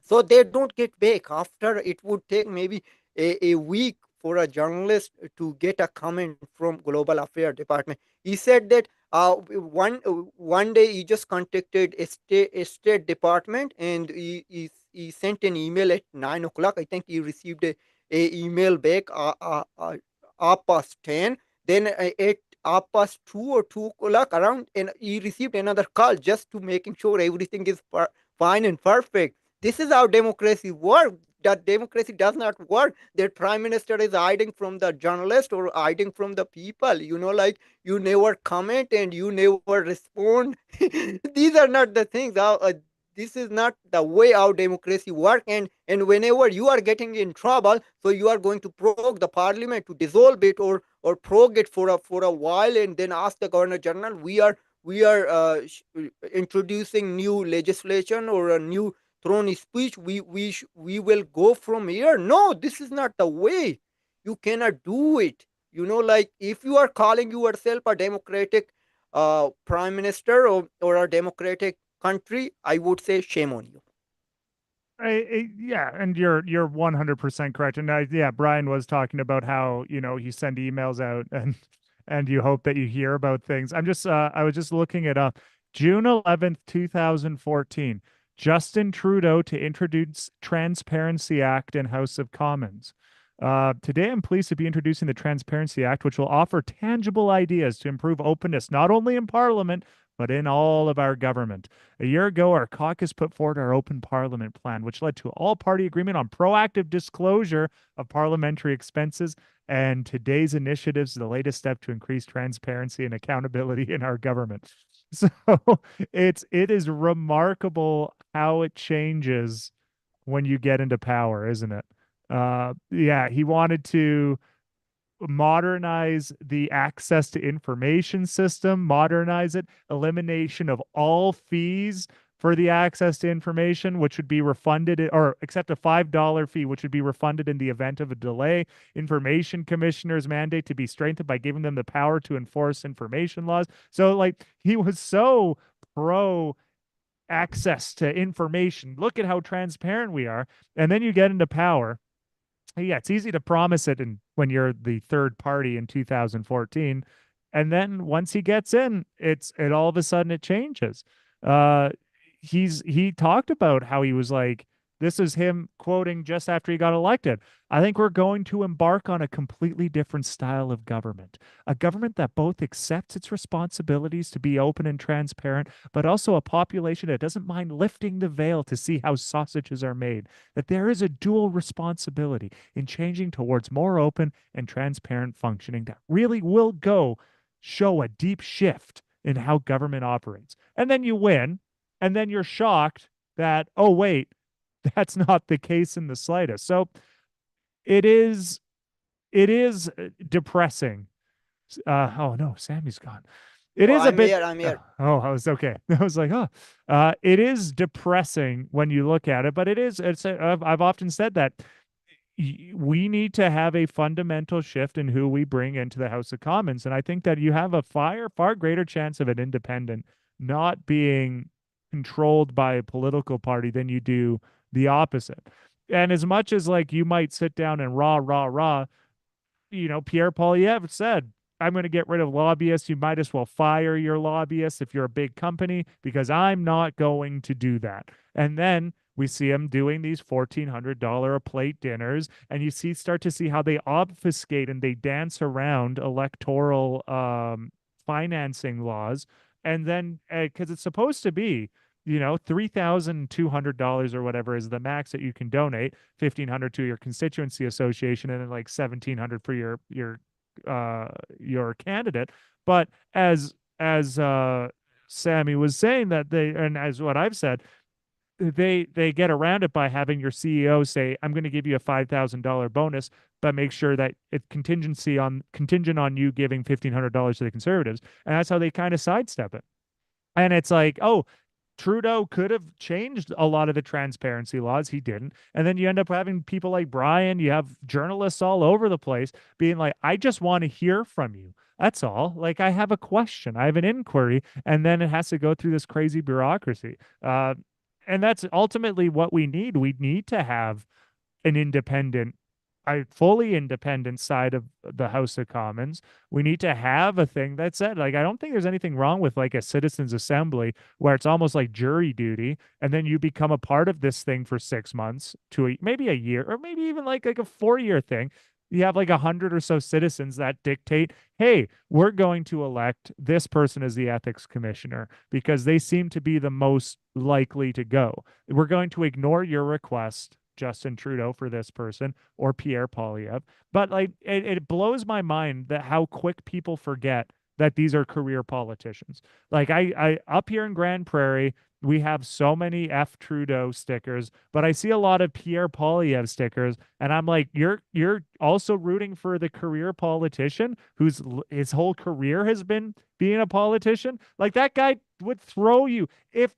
so they don't get back. After, it would take maybe a week for a journalist to get a comment from global affairs department. He said that one day he just contacted a state department, and he sent an email at 9 o'clock. I think he received a email back half past 10. Then at half past 2 or 2 o'clock around, and he received another call just to making sure everything is fine and perfect. This is how democracy works. That democracy does not work. That prime minister is hiding from the journalist or hiding from the people. Like, you never comment and you never respond. These are not the things. This is not the way our democracy work. And whenever you are getting in trouble, so you are going to provoke the parliament to dissolve it, or prorogue it for a while, and then ask the governor general, we are introducing new legislation or a new throne speech, we will go from here. No, this is not the way. You cannot do it. Like, if you are calling yourself a democratic prime minister, or a democratic country, I would say shame on you. Yeah, and you're 100% correct. And yeah, Brian was talking about how, you send emails out and you hope that you hear about things. I was just looking it up. June 11th, 2014, Justin Trudeau to introduce Transparency Act in House of Commons. Today, I'm pleased to be introducing the Transparency Act, which will offer tangible ideas to improve openness, not only in Parliament, but in all of our government. A year ago, our caucus put forward our open parliament plan, which led to all party agreement on proactive disclosure of parliamentary expenses. And today's initiative is the latest step to increase transparency and accountability in our government. So it is remarkable how it changes when you get into power, isn't it? Yeah, he wanted to modernize the access to information system, modernize it, elimination of all fees for the access to information, which would be refunded, or except a $5 fee, which would be refunded in the event of a delay. Information commissioners' mandate to be strengthened by giving them the power to enforce information laws. So, like, he was so pro access to information. Look at how transparent we are. And then you get into power, yeah, it's easy to promise it when you're the third party in 2014. And then once he gets in, it all of a sudden it changes. Uh he talked about how he was like, this is him quoting just after he got elected. I think we're going to embark on a completely different style of government, a government that both accepts its responsibilities to be open and transparent, but also a population that doesn't mind lifting the veil to see how sausages are made, that there is a dual responsibility in changing towards more open and transparent functioning that really will go show a deep shift in how government operates. And then you win, and then you're shocked that, oh, wait, that's not the case in the slightest. So it is depressing. Oh no, Sammy's gone. It Oh, is a I'm bit. here. I'm here. Oh, I was okay. I was like, oh, it is depressing when you look at it, but it is. I've often said that we need to have a fundamental shift in who we bring into the House of Commons, and I think that you have a far greater chance of an independent not being controlled by a political party than you do the opposite. And as much as like you might sit down and rah, Pierre Poilievre said, I'm going to get rid of lobbyists. You might as well fire your lobbyists if you're a big company, because I'm not going to do that. And then we see him doing these $1,400 a plate dinners, and you start to see how they obfuscate and they dance around electoral financing laws. And then, because it's supposed to be $3,200 or whatever is the max that you can donate, 1,500 to your constituency association, and then like 1,700 for uh your candidate. But as Sammy was saying that they, and as what I've said, they get around it by having your CEO say, "I'm going to give you a $5,000 bonus, but make sure that it's contingent on you giving $1,500 to the conservatives." And that's how they kind of sidestep it. And it's like, oh, Trudeau could have changed a lot of the transparency laws. He didn't. And then you end up having people like Brian, you have journalists all over the place being like, I just want to hear from you. That's all. Like, I have a question, I have an inquiry, and then it has to go through this crazy bureaucracy. And that's ultimately what we need. We need to have an independent, a fully independent side of the House of Commons. We need to have a thing that said, like, I don't think there's anything wrong with like a citizens' assembly where it's almost like jury duty, and then you become a part of this thing for 6 months to maybe a year, or maybe even like a 4 year thing. You have like 100 or so citizens that dictate, hey, we're going to elect this person as the ethics commissioner because they seem to be the most likely to go. We're going to ignore your request, Justin Trudeau, for this person or Pierre Polyev. But like it blows my mind that how quick people forget that these are career politicians. Like I up here in Grand Prairie, we have so many F Trudeau stickers, but I see a lot of Pierre Polyev stickers, and I'm like, you're also rooting for the career politician whose his whole career has been being a politician. Like that guy would throw you if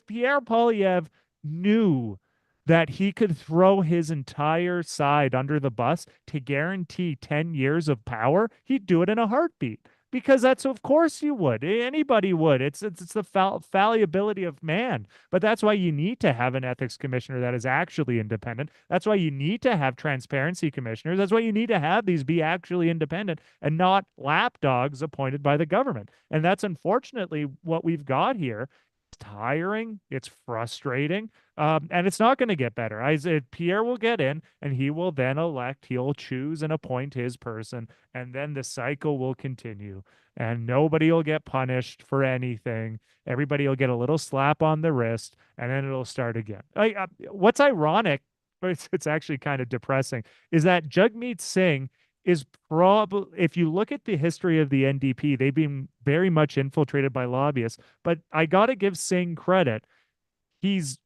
Pierre Polyev knew that he could throw his entire side under the bus to guarantee 10 years of power, he'd do it in a heartbeat. Because that's, of course you would. Anybody would. It's the fallibility of man. But that's why you need to have an ethics commissioner that is actually independent. That's why you need to have transparency commissioners. That's why you need to have these be actually independent and not lapdogs appointed by the government. And that's unfortunately what we've got here. It's tiring, it's frustrating, and it's not going to get better. I said Pierre will get in, and he will then elect. He'll choose and appoint his person, and then the cycle will continue. And nobody will get punished for anything. Everybody will get a little slap on the wrist, and then it'll start again. What's ironic, but it's actually kind of depressing, is that Jagmeet Singh is probably, if you look at the history of the NDP, they've been very much infiltrated by lobbyists. But I got to give Singh credit. He's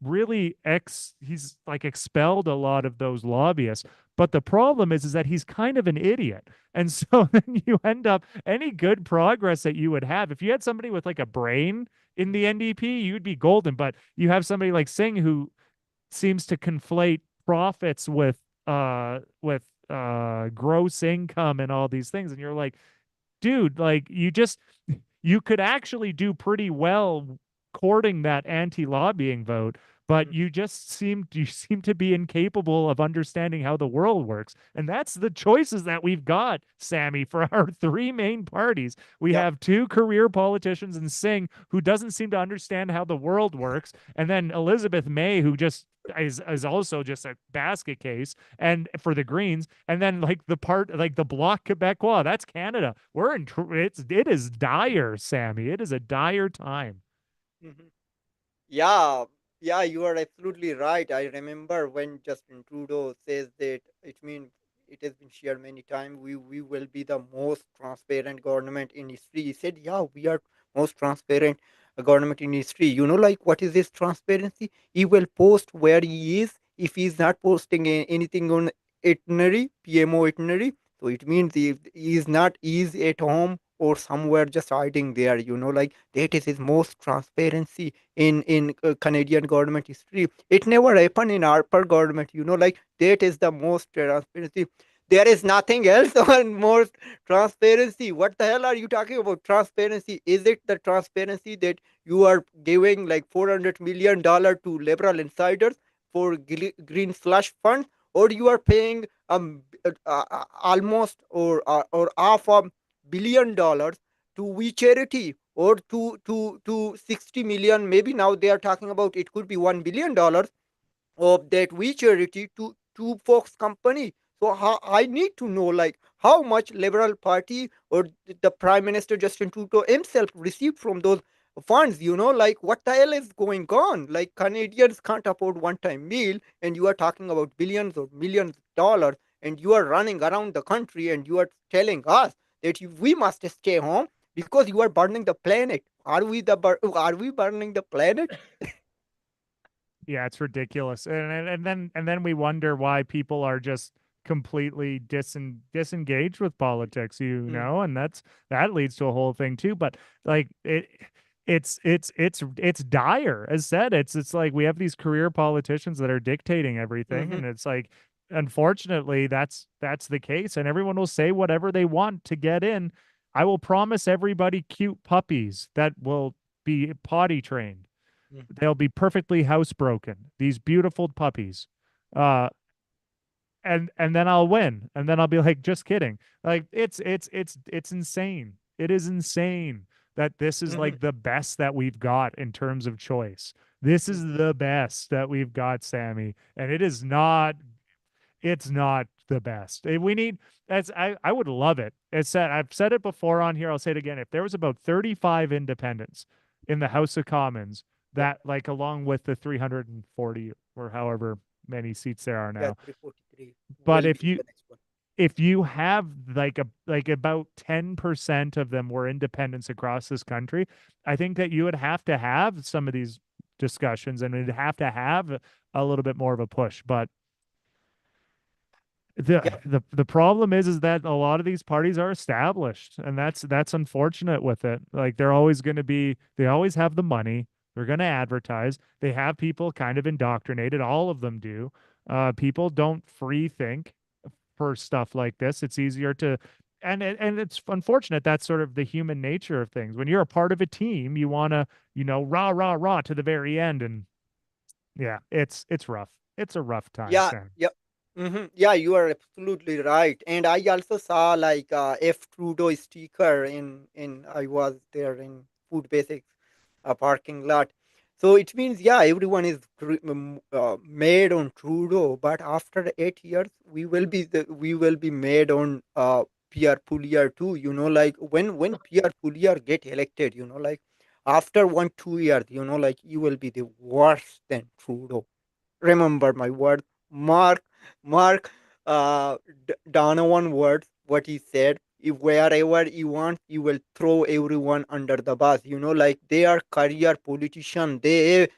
like expelled a lot of those lobbyists. But the problem is that he's kind of an idiot. And so then you end up any good progress that you would have, if you had somebody with like a brain in the NDP, you'd be golden. But you have somebody like Singh who seems to conflate profits with gross income and all these things, and you're like, dude, like you could actually do pretty well courting that anti-lobbying vote, but you seem to be incapable of understanding how the world works. And that's the choices that we've got, Sammy, for our three main parties. We Yeah. have two career politicians in Singh who doesn't seem to understand how the world works, and then Elizabeth May, who just is also just a basket case and for the Greens, and then like the part like the Bloc Quebecois, that's Canada. It is dire, Sammy. It is a dire time. Mhm. Yeah, yeah, you are absolutely right. I remember when Justin Trudeau says that it means it has been shared many times. We will be the most transparent government in history. He said, "Yeah, we are most transparent government in history." You know, like what is this transparency? He will post where he is. If he is not posting anything on itinerary, PMO itinerary, so it means he is not he is at home or somewhere just hiding there. You know, like that is his most transparency in Canadian government history. It never happened in our per government. You know, like that is the most transparency. There is nothing else on most transparency. What the hell are you talking about? Transparency? Is it the transparency that you are giving like $400 million to liberal insiders for green slush funds, or you are paying almost or half a $1 billion to we charity, or to 60 million, maybe now they are talking about it could be $1 billion of that we charity to Fox company. So how, I need to know like how much Liberal Party or the Prime Minister Justin Trudeau himself received from those funds, like what the hell is going on? Like Canadians can't afford one time meal, and you are talking about billions or millions of dollars, and you are running around the country and you are telling us that we must stay home because you are burning the planet. Are we burning the planet? Yeah, it's ridiculous. And then we wonder why people are just completely disengaged with politics, Mm, and that leads to a whole thing too. But like it's dire. As said, it's like we have these career politicians that are dictating everything, mhm, and it's like unfortunately that's the case, and everyone will say whatever they want to get in. I will promise everybody cute puppies that will be potty trained. mm, They'll be perfectly housebroken. These beautiful puppies. Uh and then I'll win. And then I'll be like, just kidding. Like it's insane. It is insane that this is mhm, like the best that we've got in terms of choice. This is mhm. the best that we've got, Sammy. And it's not the best. We need that's I would love it. I've said it before on here. I'll say it again. If there was about 35 independents in the House of Commons, Yeah, that like along with the 340 or however many seats there are yeah, now. 343 But will if be you the next one. if you have like about 10% of them were independents across this country, I think that you would have to have some of these discussions and it'd have to have a little bit more of a push. But the Yeah. the problem is that a lot of these parties are established, and that's unfortunate with it. Like they always have the money, they're going to advertise, they have people kind of indoctrinated, all of them do. People don't free think for stuff like this. It's easier to and it's unfortunate. That's sort of the human nature of things. When you're a part of a team, you want to, rah rah rah to the very end. And yeah, it's rough. It's a rough time, Yeah, Sam. yeah. Yeah, you are absolutely right. And I also saw like F Trudeau sticker in I was there in Food Basics parking lot. So it means yeah, everyone is made on Trudeau, but after 8 years, we will be made on Pierre Poulier too. Like when Pierre Poulier get elected, like after 1 2 years, like you will be the worse than Trudeau. Remember my words. Mark Donovan words, what he said. If wherever you want, you will throw everyone under the bus. Like they are career politician. Their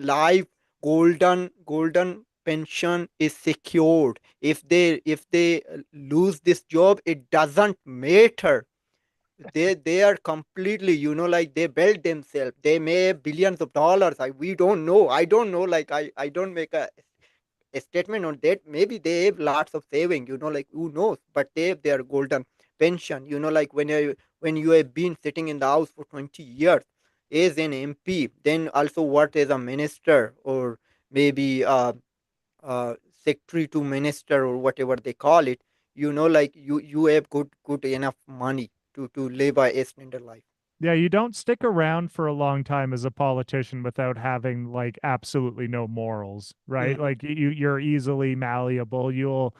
life golden pension is secured. If they lose this job, it doesn't matter. They are completely, like they build themselves, they make billions of dollars. We don't know, I don't know, like I don't make a statement on that. Maybe they have lots of saving, like who knows, but they have their golden pension. Like when you have been sitting in the house for 20 years as an MP, then also work as a minister, or maybe secretary to minister, or whatever they call it. Like you have good enough money to live a standard life. Yeah, you don't stick around for a long time as a politician without having like absolutely no morals, right? Hmm. Like you're easily malleable. You'll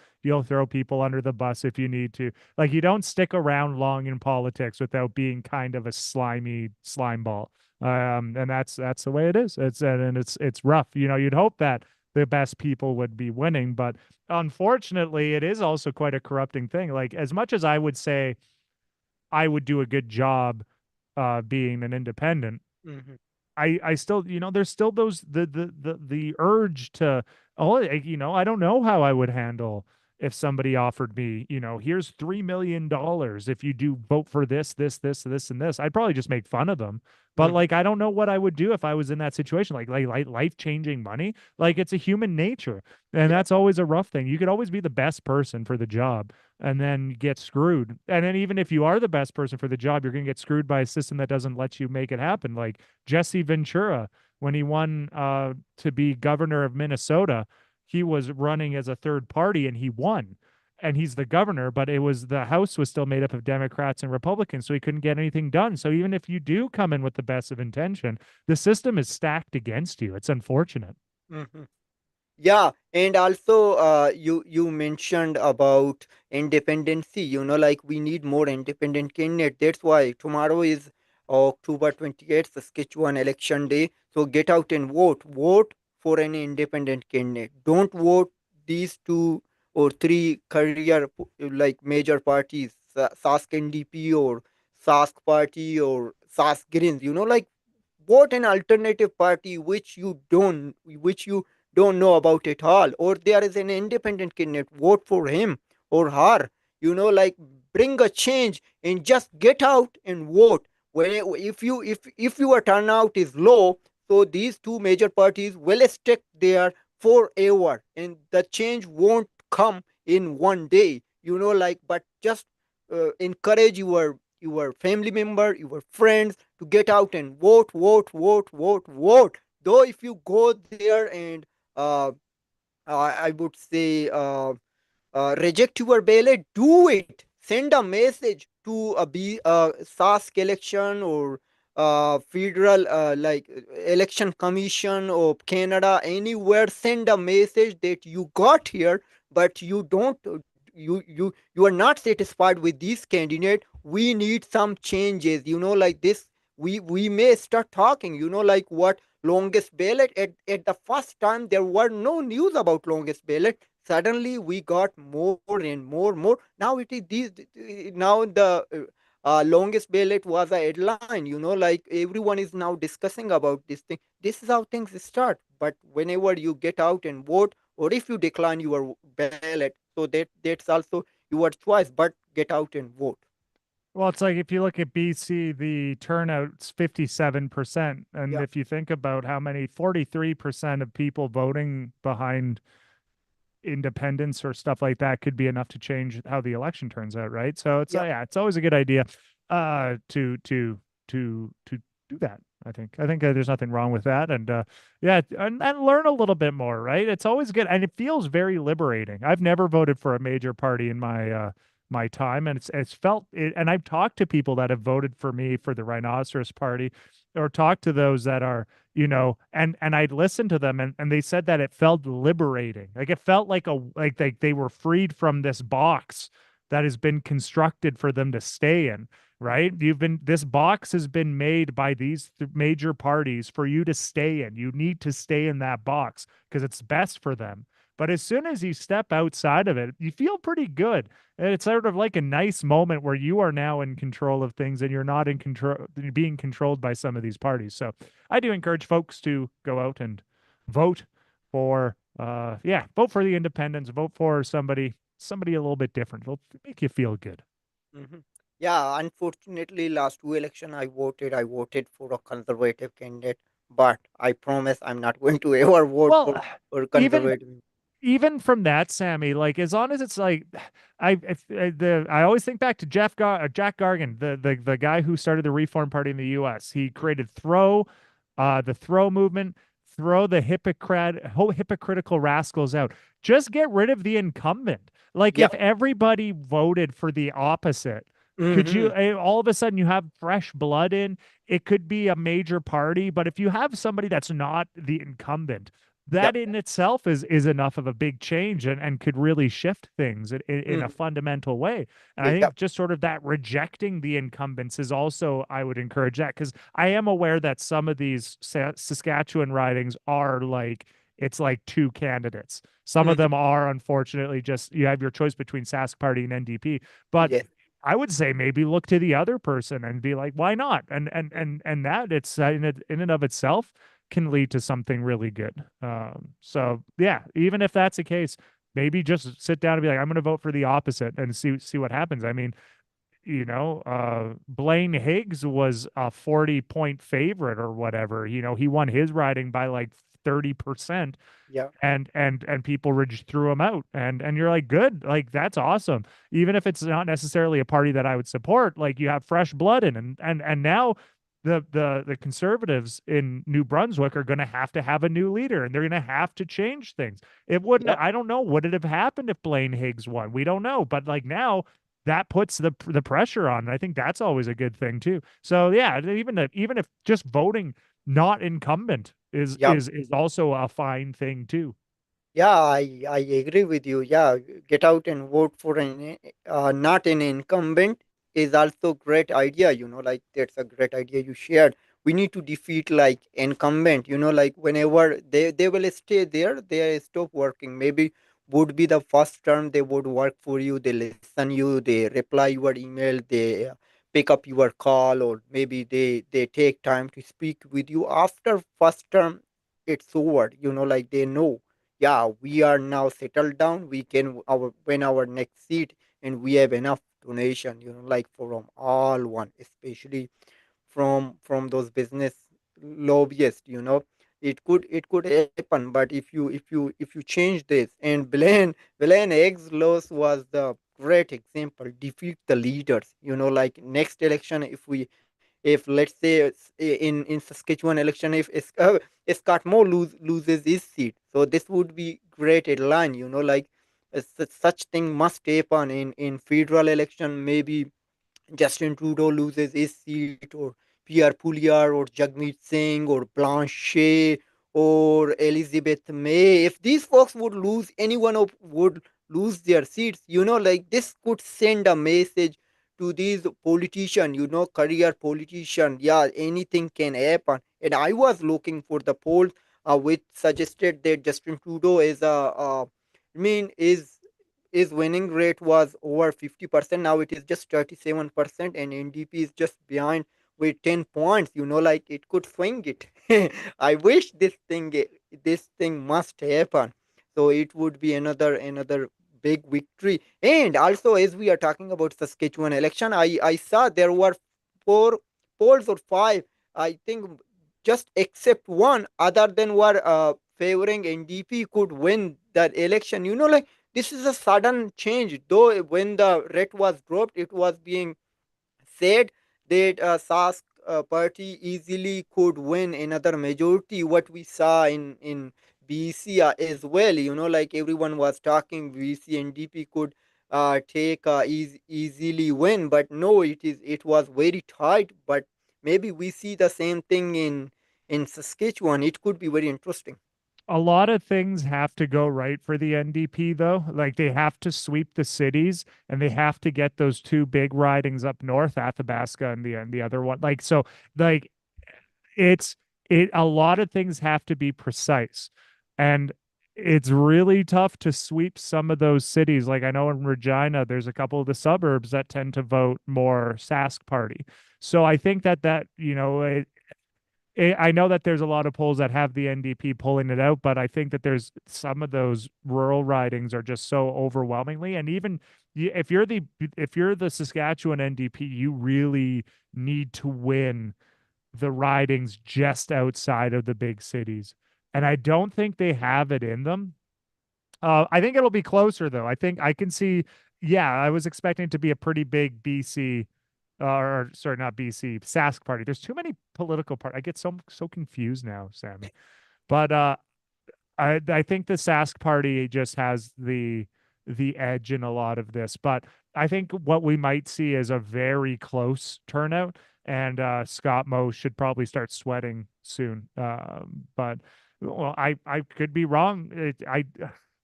throw people under the bus if you need to. Like you don't stick around long in politics without being kind of a slimy slime ball. And that's the way it is. It's rough. You'd hope that the best people would be winning, but unfortunately, it is also quite a corrupting thing. Like as much as I would say I would do a good job being an independent, Hmm. I still, there's still those the urge to, I don't know how I would handle if somebody offered me, here's $3 million if you do vote for this, and this. I'd probably just make fun of them. But Hmm. like, I don't know what I would do if I was in that situation, like life changing money. Like it's a human nature, and Yeah. that's always a rough thing. You could always be the best person for the job and then get screwed. And then even if you are the best person for the job, you're going to get screwed by a system that doesn't let you make it happen. Like Jesse Ventura, when he won to be governor of Minnesota, he was running as a third party and he won. And he's the governor, but the House was still made up of Democrats and Republicans, so he couldn't get anything done. So even if you do come in with the best of intention, the system is stacked against you. It's unfortunate. Hmm. Yeah, and also you mentioned about independency. Like we need more independent candidate. That's why tomorrow is October 28th, Saskatchewan election day. So get out and vote. Vote for an independent candidate. Don't vote these two or three career like major parties, Sask NDP or Sask Party or Sask Greens. Like vote an alternative party which you don't know about at all, or there is an independent candidate, vote for him or her. Like bring a change and just get out and vote. When if your turnout is low, so these two major parties will stick there forever, and the change won't come in one day. Like, but just encourage your family member, your friends to get out and vote, vote, vote, vote, vote. Though if you go there and uh, I would say reject your ballot, do it. Send a message to a Sask election or federal like election commission of Canada, anywhere. Send a message that you got here, but you don't. You are not satisfied with this candidate. We need some changes. Like this. We may start talking. Like what longest ballot at the first time there were no news about longest ballot. Suddenly we got more and more. Now it is these. Now the longest ballot was a headline. Like everyone is now discussing about this thing. This is how things start. But whenever you get out and vote, or if you decline your ballot, so that's also your choice, but get out and vote. Well, it's like if you look at BC, the turnout's 57%. And Yeah, if you think about how many, 43% of people voting behind independence or stuff like that could be enough to change how the election turns out, right? So it's yeah. yeah, it's always a good idea to do that. I think there's nothing wrong with that, and yeah, and learn a little bit more, right? It's always good, and it feels very liberating. I've never voted for a major party in my time, and it's felt it, and I've talked to people that have voted for me for the Rhinoceros Party, or talked to those that are and I'd listened to them, and they said that it felt liberating. Like it felt like they were freed from this box that has been constructed for them to stay in, right? Mhm. This box has been made by these major parties for you to stay in. You need to stay in that box because it's best for them. But as soon as you step outside of it, you feel pretty good. And it's sort of like a nice moment where you are now in control of things and you're not in control, being controlled by some of these parties. So I do encourage folks to go out and vote for vote for the independents, vote for somebody a little bit different. It'll make you feel good. Mhm. Yeah, unfortunately, last two election I voted for a conservative candidate, but I promise I'm not going to ever vote Well, for even conservative. even from that, Sammy, like as long as it's like, I always think back to Jack Gargan, the guy who started the Reform Party in the U.S. He created the Throw movement, throw the hypocritical rascals out. Just get rid of the incumbent. Like Yeah. if everybody voted for the opposite, could you Hmm. all of a sudden you have fresh blood in? It could be a major party, but if you have somebody that's not the incumbent, that Yep. in itself is enough of a big change and could really shift things in a Hmm. fundamental way. And I Yep. think just sort of that rejecting the incumbents is also, I would encourage that because I am aware that some of these Saskatchewan ridings are like, it's like two candidates. Some of Hmm. them are unfortunately just you have your choice between Sask Party and NDP, but Yes. I would say maybe look to the other person and be like, why not? And that it's in and of itself can lead to something really good. So yeah, even if that's the case, maybe just sit down and be like, I'm going to vote for the opposite and see what happens. I mean, Blaine Higgs was a 40-point favorite or whatever. He won his riding by like 30%, Yeah. and people threw him out, and you're like, good, like that's awesome. Even if it's not necessarily a party that I would support, like you have fresh blood in, and now the conservatives in New Brunswick are going to have a new leader, and they're going to have to change things. It wouldn't, Yep. I don't know, would it have happened if Blaine Higgs won? We don't know, but like now that puts the pressure on, and I think that's always a good thing too. So yeah, even if just voting not incumbent Yep. is also a fine thing too. Yeah, I agree with you. Yeah, get out and vote for an not an incumbent. is also great idea. Like that's a great idea you shared. We need to defeat like incumbent. Like whenever they will stay there, they stop working. Maybe would be the first term they would work for you. They listen you. They reply your email. They pick up your call, or maybe they take time to speak with you. After first term, it's over. Like they know, yeah, we are now settled down. We can our win our next seat, and we have enough donation, like from all one, especially from those business lobbyists. It could happen. But if you change this, and Belen eggs loss was the great example. Defeat the leaders, like next election, if let's say in Saskatchewan election, if Scott loses his seat, so this would be great headline. Like such thing must happen in federal election. Maybe Justin Trudeau loses his seat, or Pierre Pouliot, or Jagmeet Singh, or Blanchet, or Elizabeth May. If these folks would lose, anyone would lose their seats. Like this could send a message to these politicians, career politician. Yeah, anything can happen. And I was looking for the polls which suggested that Justin Trudeau is I mean, is winning rate was over 50%. Now it is just 37%, and NDP is just behind with 10 points. Like it could swing it. I wish this thing must happen. So it would be another big victory. And also, as we are talking about Saskatchewan election, I saw there were four polls or five, I think, just except one other than were favoring NDP could win that election. Like this is a sudden change. Though when the rate was dropped, it was being said that Sask party easily could win another majority. What we saw in BC as well, like everyone was talking, BC and DP could take easily win, but no, it was very tight. But maybe we see the same thing in Saskatchewan. It could be very interesting. A lot of things have to go right for the NDP, though. Like they have to sweep the cities, and they have to get those two big ridings up north, Athabasca and the other one. Like so, like it's it. A lot of things have to be precise, and it's really tough to sweep some of those cities. Like I know in Regina, there's a couple of the suburbs that tend to vote more Sask party. So I think that I know that there's a lot of polls that have the NDP pulling it out, but I think that there's some of those rural ridings are just so overwhelmingly, and even if you're the Saskatchewan NDP, you really need to win the ridings just outside of the big cities, and I don't think they have it in them. I think it'll be closer though. I think I can see. Yeah, I was expecting it to be a pretty big BC or sorry, not BC, Sask party. There's too many political parties. I get so confused now, Sammy. But I think the Sask party just has the edge in a lot of this. But I think what we might see is a very close turnout, and Scott Moe should probably start sweating soon. But well, I could be wrong.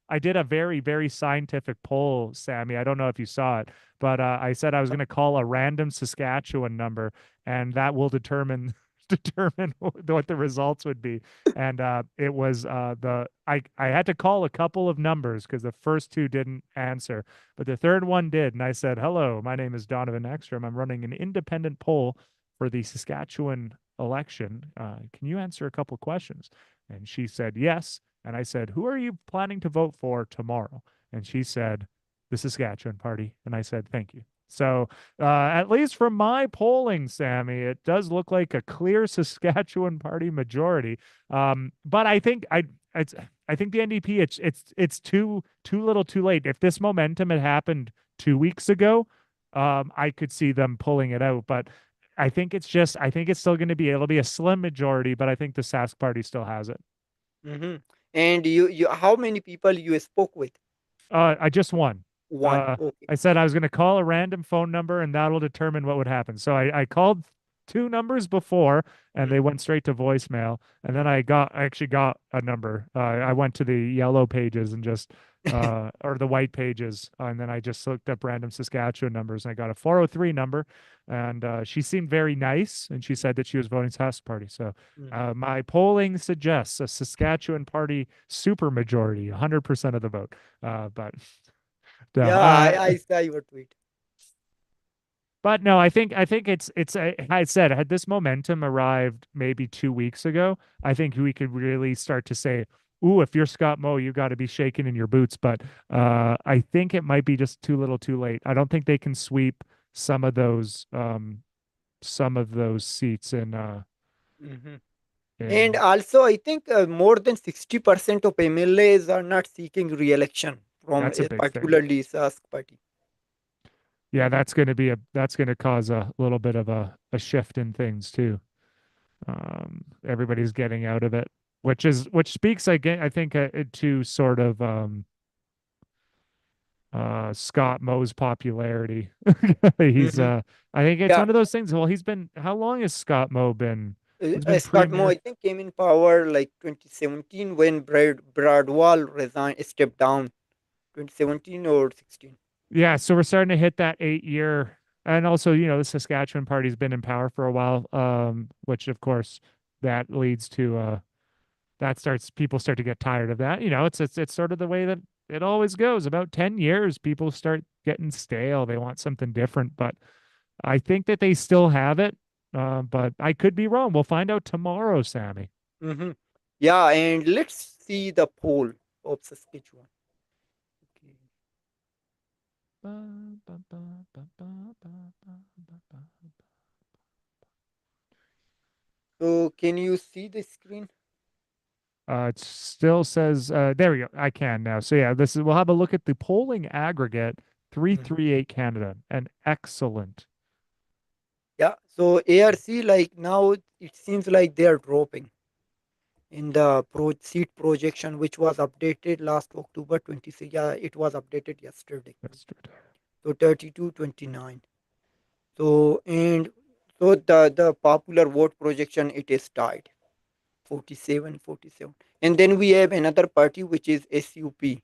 I did a very scientific poll, Sammy. I don't know if you saw it, but I said I was going to call a random Saskatchewan number, and that will determine what the results would be. And it was the I had to call a couple of numbers because the first two didn't answer, but the third one did. And I said, "Hello, my name is Donovan Ekstrom. I'm running an independent poll for the Saskatchewan election. Can you answer a couple questions?" And she said yes. And I said, "Who are you planning to vote for tomorrow?" And she said, "The Saskatchewan Party." And I said, "Thank you." So, at least from my polling, Sammy, it does look like a clear Saskatchewan Party majority. But it's, I think the NDP it's too little, too late. If this momentum had happened 2 weeks ago, I could see them pulling it out. But I think it's still going to be it'll be a slim majority, but I think the Sask Party still has it. Hmm. And how many people you spoke with? I just won. One. Okay. I said I was going to call a random phone number and that'll determine what would happen. So I called two numbers before and they Mhm, went straight to voicemail. And then mhm. I actually got a number. I went to the yellow pages and just or the white pages. And then I just looked up random Saskatchewan numbers and I got a 403 number. And she seemed very nice. And she said that she was voting Sask Party. So Mhm. my polling suggests a Saskatchewan Party supermajority, 100% of the vote. But no, Yeah, I saw your tweet. no, I think it's I said had this momentum arrived maybe 2 weeks ago, I think we could really start to say, "Ooh, if you're Scott Moe, you got to be shaking in your boots." But I think it might be just too little, too late. I don't think they can sweep some of those seats Mhm. And in also, I think more than 60% of MLAs are not seeking re-election from That's a big thing. particularly Sask party. Yeah, that's going to cause a little bit of a shift in things too. Everybody's getting out of it, which speaks again, I think, to sort of Scott Moe's popularity. He's Hmm. I think it's Yeah, one of those things. Well, he's been how long has Scott Moe been? He's been Scott Moe, I premier. think, came in power like 2017 when Bradwal resigned, stepped down. 2017 or 16. Yeah, so we're starting to hit that 8 year, and also the Saskatchewan Party's been in power for a while, which of course that leads to that starts people start to get tired of that. It's sort of the way that it always goes. About 10 years, people start getting stale. They want something different, but I think that they still have it. But I could be wrong. We'll find out tomorrow, Sammy. Hmm. Yeah, and let's see the poll of Saskatchewan. Okay. So, can you see the screen? It still says there we go. I can now. So yeah, this is we'll have a look at the polling aggregate Mhm. 338 Canada. An excellent. Yeah, so ARC, like now, it seems like they are dropping in the seat projection, which was updated last October 26. Yeah, it was updated yesterday. Yesterday. So 32-29. So the popular vote projection, it is tied 47-47. And then we have another party which is SUP.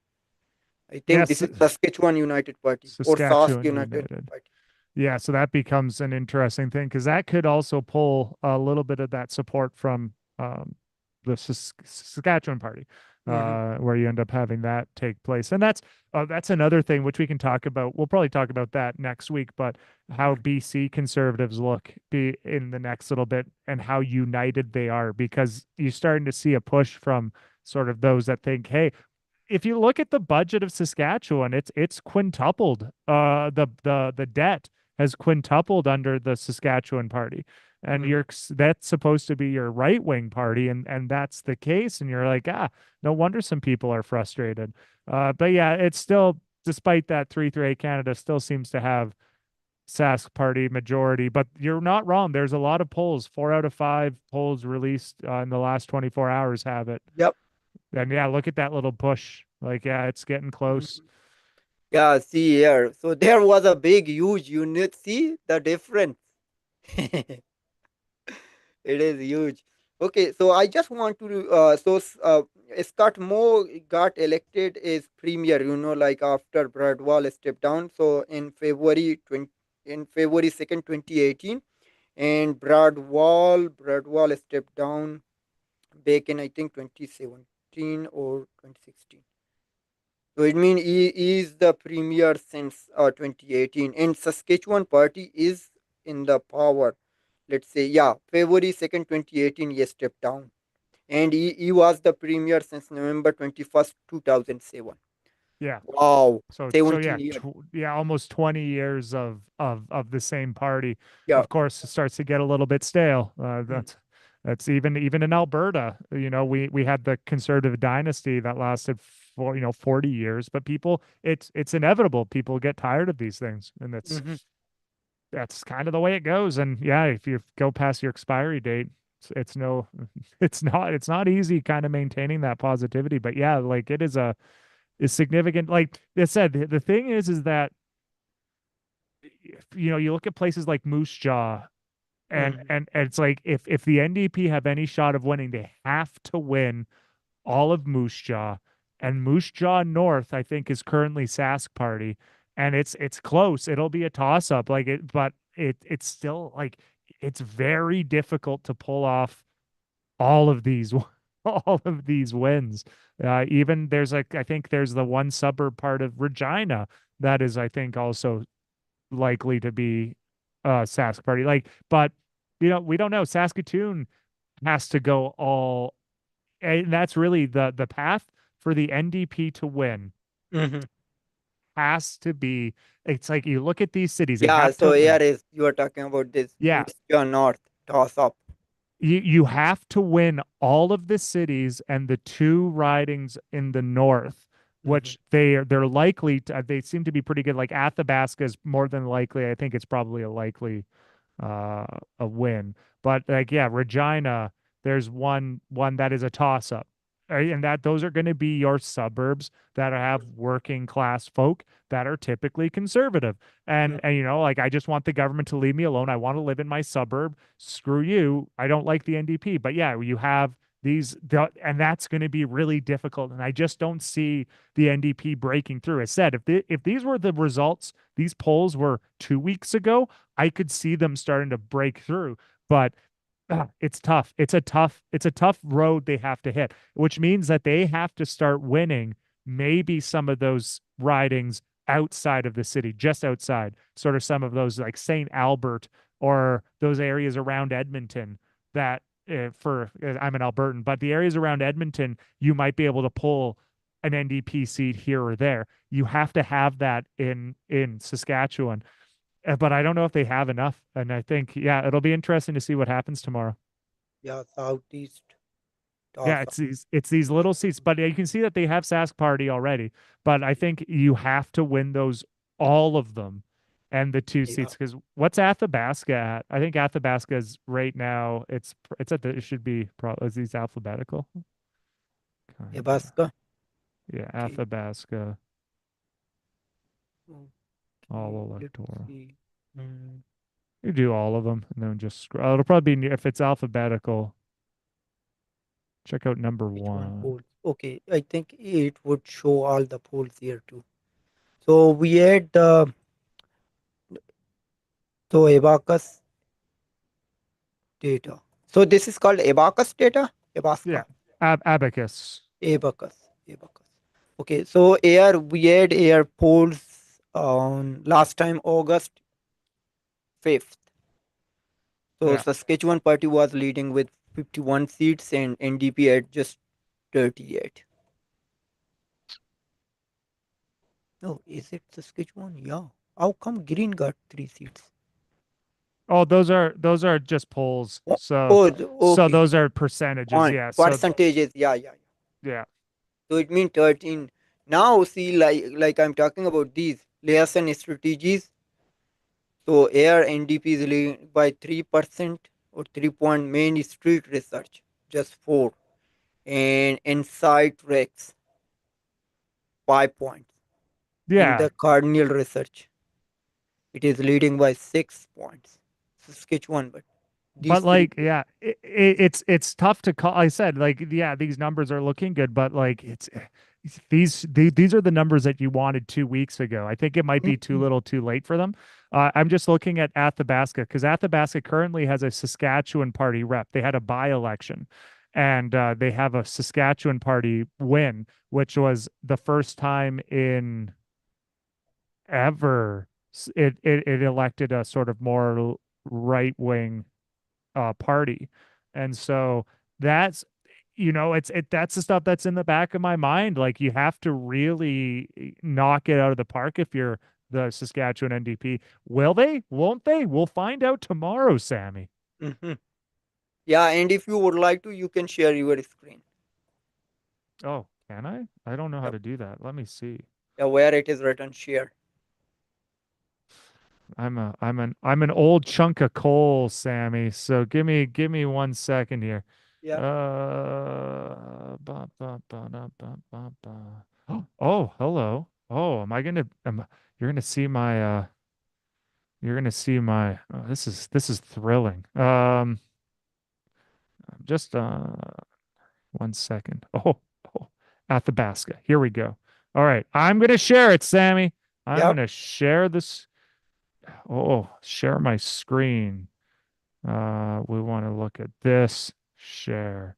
I think this Yes, is Saskatchewan United Party or Sask Saskatchewan United United. Party. Yeah, so that becomes an interesting thing because that could also pull a little bit of that support from the Saskatchewan Party, Hmm. where you end up having that take place, and that's another thing which we can talk about. We'll probably talk about that next week, but how BC conservatives look be in the next little bit and how united they are because you're starting to see a push from sort of those that think, hey, if you look at the budget of Saskatchewan, it's quintupled. The debt has quintupled under the Saskatchewan Party, and Hmm. that's supposed to be your right wing party, and that's the case. And you're like, no wonder some people are frustrated. But yeah, it's still despite that 338 Canada still seems to have Sask Party majority. But you're not wrong. There's a lot of polls. 4 out of 5 polls released in the last 24 hours have it. Yep. And yeah, look at that little push. Like, yeah, it's getting close. Mhm. Yeah, see here. So there was a big, huge unit. See the difference? It is huge. Okay, so I just want to Scott Moe got elected as premier. Like after Bradwal stepped down. So in February 2nd, 2018, and Bradwal stepped down back in I think 2017 or 2016. So it means he is the premier since 2018, and Saskatchewan party is in the power. Let's say, yeah, February 2nd, 2018, he stepped down, and he was the premier since November 21st, 2007. Yeah. Wow, So yeah, 17 years. yeah, almost 20 years of the same party. Yeah. Of course, it starts to get a little bit stale. Mhm. That's even in Alberta. We had the conservative dynasty that lasted for 40 years, but people, it's inevitable. People get tired of these things, and Mhm. that's kind of the way it goes. And yeah, if you go past your expiry date, it's no, it's not easy kind of maintaining that positivity. But yeah, like it is significant. Like I said, the thing is that you look at places like Moose Jaw, and Mhm. and, and it's like if the NDP have any shot of winning, they have to win all of Moose Jaw and Moose Jaw North, I think, is currently Sask Party, and it's close. It'll be a toss up, like it, but it's still like it's very difficult to pull off all of these all of these wins. Even there's like I think there's the one suburb part of Regina that is I think also likely to be Sask Party. Like, but we don't know. Saskatoon has to go all, and that's really the path for the NDP to win Hmm. has to be. It's like you look at these cities, they Yeah, have so to here is you are talking about this yeah, Moose Jaw North toss up. you have to win all of the cities and the two ridings in the north, Hmm. which they're likely to, they seem to be pretty good. Like Athabasca is more than likely. I think it's probably a likely uh a win. But like yeah, Regina, there's one that is a toss up. Right? And that those are going to be your suburbs that have working class folk that are typically conservative. And like I just want the government to leave me alone. I want to live in my suburb. Screw you. I don't like the NDP. But yeah, you have and that's going to be really difficult. And I just don't see the NDP breaking through. As said, if these were the results, these polls were 2 weeks ago, I could see them starting to break through. But it's tough. It's a tough road they have to hit, which means that they have to start winning maybe some of those ridings outside of the city, just outside, sort of some of those like St. Albert or those areas around Edmonton that for I'm an Albertan, but the areas around Edmonton, you might be able to pull an NDP seat here or there. You have to have that in Saskatchewan. But I don't know if they have enough. And I think, yeah, it'll be interesting to see what happens tomorrow. Yeah, Southeast Yeah, toss up. it's these little seats, but you can see that they have Sask Party already. But I think you have to win those all of them and the two Yeah, seats because what's Athabasca at? I think Athabasca is right now. It's at the it should be probably is these alphabetical kind of Nebraska. yeah Okay. Athabasca all Okay, let's electoral. see. Hmm, You do all of them and then just scroll. It'll probably be if it's alphabetical. Check out number which one one. polls? Okay, I think it would show all the polls here too. So we had the so abacus data. So this is called abacus data. Yeah, Abasca. Abacus. Abacus. Abacus. Okay, so here we had air polls on last time August 5th. So Yeah. Saskatchewan party was leading with 51 seats and NDP at just 38. Oh, is it Saskatchewan? Yeah. How come Green got 3 seats? Oh, those are just polls. Oh, So oh, so okay. those are percentages. On Yeah. So percentages. Yeah, yeah, yeah. yeah. So it means 13. Now see, like I'm talking about these liaison strategies. So here NDP is leading by 3% or 3 point main street research, just 4. And insight Rex, 5 points. In Yeah. the Cardinal research, it is leading by 6 points. Saskatchewan, but these But three like, places. yeah, it's tough to call. I said, like, yeah, these numbers are looking good, but like, these are the numbers that you wanted 2 weeks ago. I think it might be too Mhm. little, too late for them. I'm just looking at Athabasca because Athabasca currently has a Saskatchewan party rep. They had a by-election, and they have a Saskatchewan party win, which was the first time in ever it elected a sort of more right wing party. And so that's that's the stuff that's in the back of my mind. Like you have to really knock it out of the park if you're the Saskatchewan NDP. Will they? Won't they? We'll find out tomorrow, Sammy. Mhm. Yeah, and if you would like to, you can share your screen. Oh, can I? I don't know how Yep. to do that. Let me see. Yeah, where it is written share. I'm an old chunk of coal, Sammy. So give me 1 second here. Yeah. Ba. Oh, hello. Oh, you're gonna see my this is thrilling. Just 1 second. Oh, Athabasca. Here we go. All right. I'm going to share it, Sammy. I'm going Yep. to share this. Oh, share my screen. We want to look at this. Share.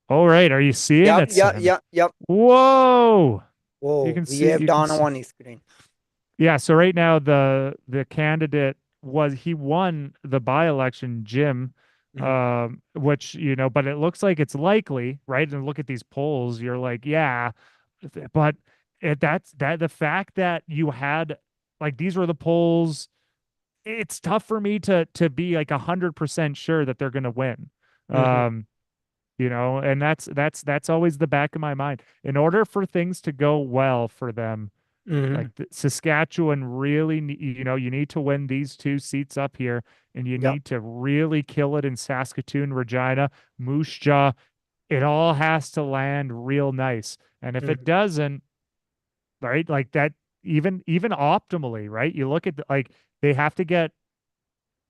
All right. Are you seeing Yep. it, Yep. Sammy? Yep. Yep. Whoa. Whoa, we You have can done see. on screen. Yeah, so right now the candidate was he won the by-election, Jim, Mm-hmm. which, but it looks like it's likely, right? And look at these polls, you're like, yeah, but that's that the fact that you had like these were the polls, it's tough for me to be like 100% sure that they're gonna win. Mm-hmm. Um, and that's always the back of my mind. In order for things to go well for them, Mm-hmm. like Saskatchewan really, you need to win these two seats up here, and you Yep. need to really kill it in Saskatoon, Regina, Moose Jaw. It all has to land real nice. And if it Mm-hmm. doesn't, right, like that, even optimally, right? You look at like they have to get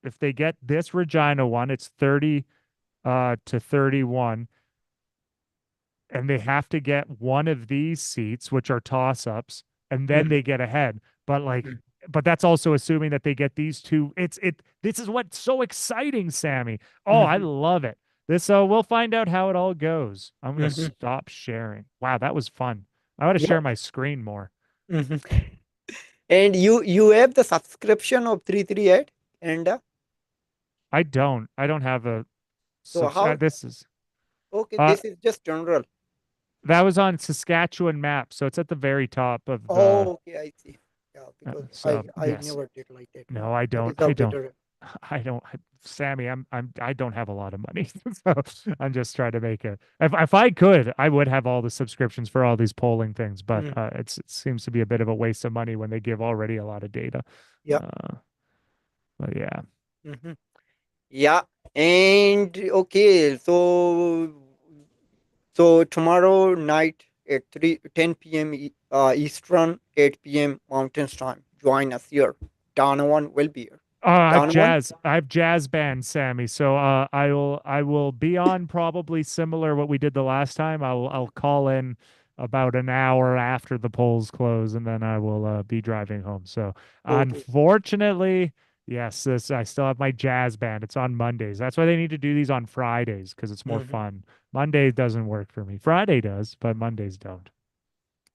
if they get this Regina one, it's 30 to 31, and they have to get one of these seats, which are toss ups, and then Mm-hmm. they get ahead. But like, but that's also assuming that they get these two. This is what's so exciting, Sammy. Oh, I Mm-hmm. love it. This so we'll find out how it all goes. I'm gonna Mm-hmm. stop sharing. Wow, that was fun. I want to share Yep. my screen more. Mm-hmm. And you have the subscription of 338 and I don't have a so subs. how This is okay, uh this is just general. that was on Saskatchewan map, so it's at the very top of the. Oh, okay, I see. Yeah, because I So I yes, never did like that one. no, I That don't. is I how they don't. do it. Sammy, I don't have a lot of money, so I'm just trying to make it. If I could, I would have all the subscriptions for all these polling things, but Mm-hmm. it seems to be a bit of a waste of money when they give already a lot of data. Yeah. Uh, but yeah. Mm-hmm. Yeah. And okay, so tomorrow night at 10 p.m. Eastern, 8 p.m. Mountain Time. Join us here. Donovan will be here. Donovan? I have jazz band, Sammy. So I will be on probably similar what we did the last time. I'll call in about an hour after the polls close, and then I will be driving home. So Okay. unfortunately, yes, this I still have my jazz band. It's on Mondays. That's why they need to do these on Fridays because it's more Mm-hmm. fun. Monday doesn't work for me. Friday does, but Mondays don't.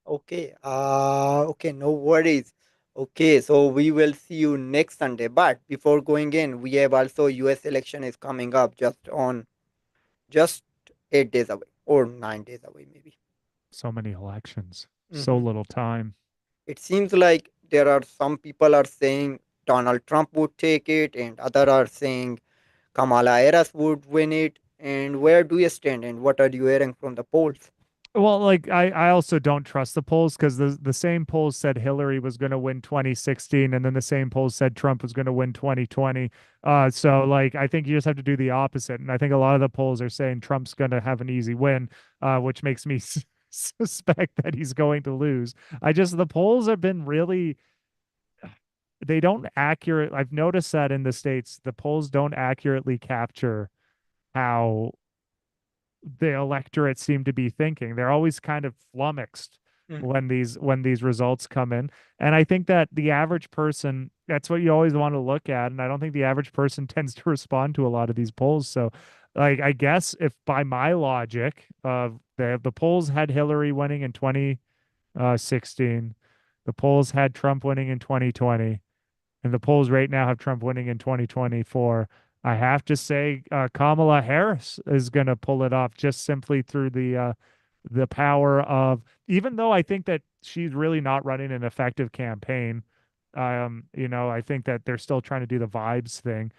Okay. Okay, no worries. Okay, so we will see you next Sunday. But before going in, we have also US election is coming up just 8 days away or 9 days away, maybe. So many elections, so Mm-hmm. little time. It seems like there are some people are saying Donald Trump would take it, and other are saying Kamala Harris would win it. And where do you stand? And what are you hearing from the polls? Well, like I also don't trust the polls because the same polls said Hillary was going to win 2016, and then the same polls said Trump was going to win 2020. So like I think you just have to do the opposite, and I think a lot of the polls are saying Trump's going to have an easy win, which makes me suspect that he's going to lose. The polls have been really they don't accurate. I've noticed that in the States, the polls don't accurately capture how the electorate seem to be thinking. They're always kind of flummoxed Mm-hmm. when these results come in. And I think that the average person, that's what you always want to look at. And I don't think the average person tends to respond to a lot of these polls. So like I guess if by my logic of the polls had Hillary winning in 2016, the polls had Trump winning in 2020, and the polls right now have Trump winning in 2024. I have to say, Kamala Harris is going to pull it off just simply through the power of. Even though I think that she's really not running an effective campaign, I think that they're still trying to do the vibes thing,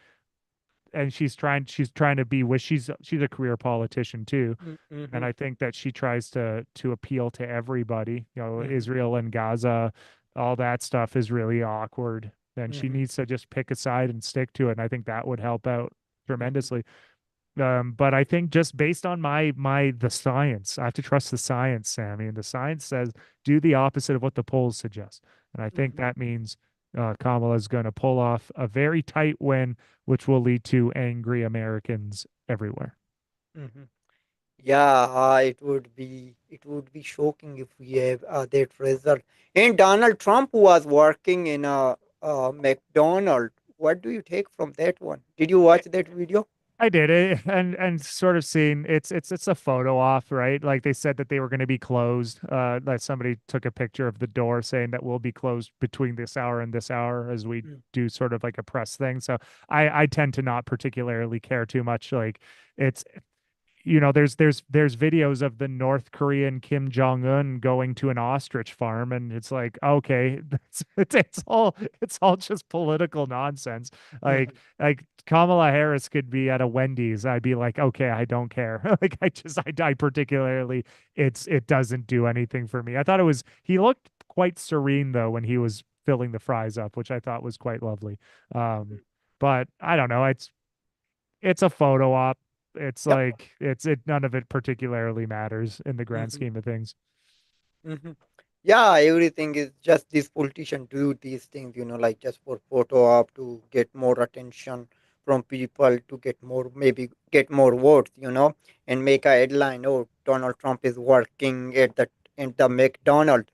and she's trying to be with she's a career politician too, and Mm-hmm. I think that she tries to appeal to everybody. Mm-hmm. Israel and Gaza, all that stuff is really awkward. And she Mm-hmm. needs to just pick a side and stick to it. And I think that would help out Mm-hmm. tremendously. But I think just based on the science, I have to trust the science, Sammy. And the science says do the opposite of what the polls suggest. And I think Mm-hmm. that means Kamala is going to pull off a very tight win, which will lead to angry Americans everywhere. Mm-hmm. Yeah, it would be shocking if we have that result. And Donald Trump was working in a McDonald. What do you take from that one? Did you watch that video? I did it and sort of seen it's a photo off, right? Like they said that they were going to be closed. That somebody took a picture of the door saying that we'll be closed between this hour and this hour as we Mm, do sort of like a press thing. So I tend to not particularly care too much. Like it's there's videos of the North Korean Kim Jong Un going to an ostrich farm, and it's like, okay, it's all just political nonsense. Like mhm, like Kamala Harris could be at a Wendy's. I'd be like, okay, I don't care. Like I particularly, it doesn't do anything for me. I thought he looked quite serene though when he was filling the fries up, which I thought was quite lovely. Um, but I don't know. It's a photo op. It's Yep. like none of it particularly matters in the grand Mhm, scheme of things. mhm. Yeah, everything is just these politicians do these things, like just for photo op to get more attention from people, to get more, maybe get more votes, and make a headline. Oh, Donald Trump is working at the McDonald.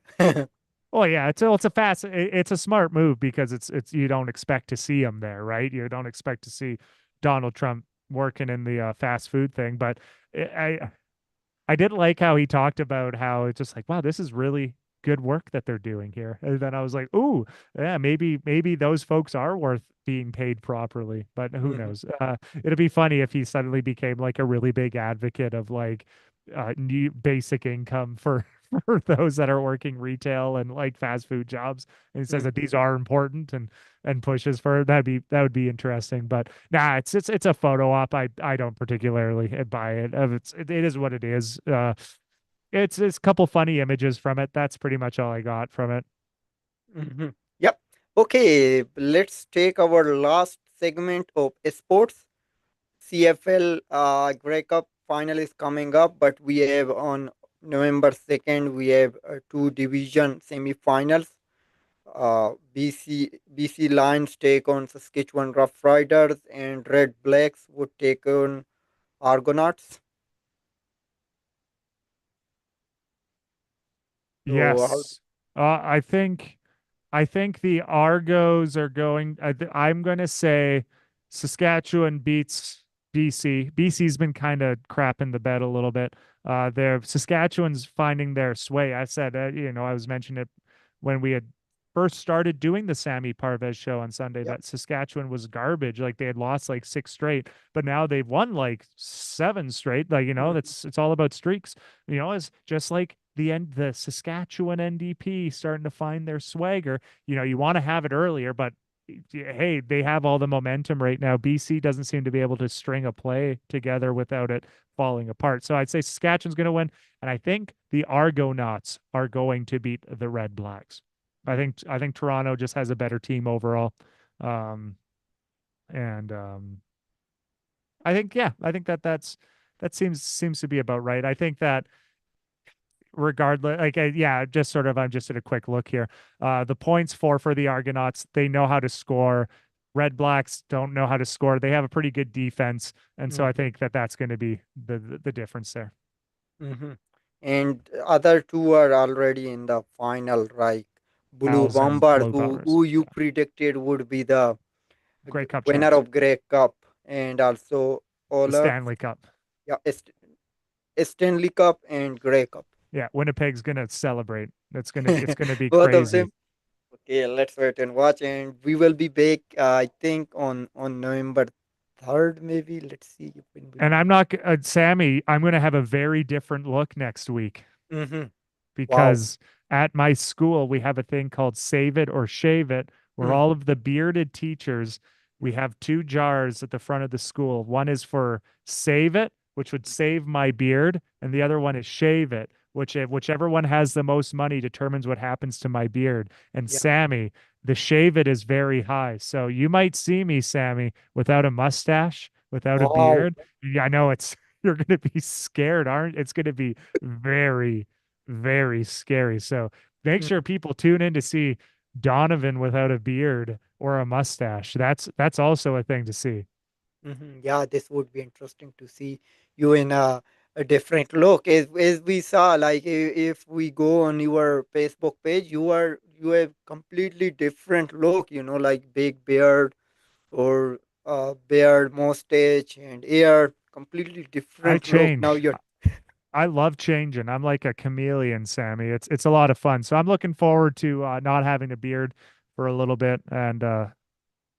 Oh yeah, it's a smart move because it's you don't expect to see him there, right? You don't expect to see Donald Trump working in the fast food thing, but I did like how he talked about how it's just like, wow, this is really good work that they're doing here. And then I was like, ooh, yeah, maybe those folks are worth being paid properly, but who Mhm, knows? It'd be funny if he suddenly became like a really big advocate of like new basic income for for those that are working retail and like fast food jobs. And he says mhm, that these are important and pushes for it. That would be interesting. But nah, it's a photo op. I don't particularly buy it. It is what it is. It's a couple funny images from it. That's pretty much all I got from it. mhm. Yep. Okay, let's take our last segment of sports. CFL Grey Cup final is coming up, but we have on November 2nd, we have two division semi-finals. BC Lions take on Saskatchewan Rough Riders, and Red Blacks would take on Argonauts. So, Yes. I think the Argos are going. I'm going to say Saskatchewan beats BC. BC's been kind of crapping the bed a little bit. Saskatchewan's finding their sway. I said, I was mentioning it when we had first started doing the Sami Parvez show on Sunday yep. that Saskatchewan was garbage. Like they had lost like six straight, but now they've won like seven straight. Like, Mhm, it's all about streaks. It's just like the Saskatchewan NDP starting to find their swagger. You want to have it earlier, but hey, they have all the momentum right now. BC doesn't seem to be able to string a play together without it falling apart. So I'd say Saskatchewan's going to win, and I think the Argonauts are going to beat the Red Blacks. I think Toronto just has a better team overall, um, and I think that seems to be about right. I think that regardless, like yeah, just sort of I'm just at a quick look here. The points for the Argonauts, they know how to score. Red Blacks don't know how to score. They have a pretty good defense, and so I mhm, think that that's going to be the difference there. mhm. And other two are already in the final, right? Blue Owls and Bombers, Blue Bombers, who you yeah, predicted would be the Grey Cup winner champs, of Grey Cup, and also the Oilers, Stanley Cup. yeah, Stanley Cup and Grey Cup. Yeah, Winnipeg's gonna celebrate. It's gonna be Both of crazy. them. Okay, let's wait and watch, and we will be back. I think on November 3rd, maybe. Let's see if when will And be. I'm not Sammy. I'm gonna have a very different look next week. Mm-hmm. Wow. Because at my school we have a thing called Save It or Shave It, where all Mm-hmm. of the bearded teachers, we have two jars at the front of the school. One is for Save It, which would save my beard, and the other one is Shave It, whichever one has the most money determines what happens to my beard. And Yeah. Sammy, the Shave It is very high. So you might see me, Sammy, without a mustache, without a Wow. beard. Yeah, I know it's you're going to be scared, aren't? It's going to be very very scary. So make sure people tune in to see Donovan without a beard or a mustache. That's also a thing to see. Mm-hmm. Yeah, this would be interesting to see you in a a different look. As we saw, like if we go on your Facebook page, you have completely different look. Like big beard or beard, mustache, and hair. Completely I different look. Now change. you're. I love changing. I'm like a chameleon, Sammy. It's a lot of fun. So I'm looking forward to not having a beard for a little bit and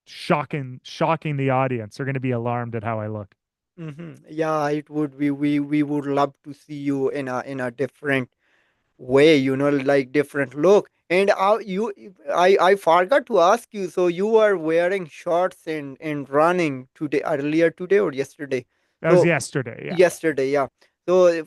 shocking the audience. They're going to be alarmed at how I look. Yeah, it would be. We would love to see you in a different way, like different look. And I forgot to ask you, so you are wearing shorts and running today, earlier today or yesterday? That was So yesterday. Yeah. yesterday, yeah. So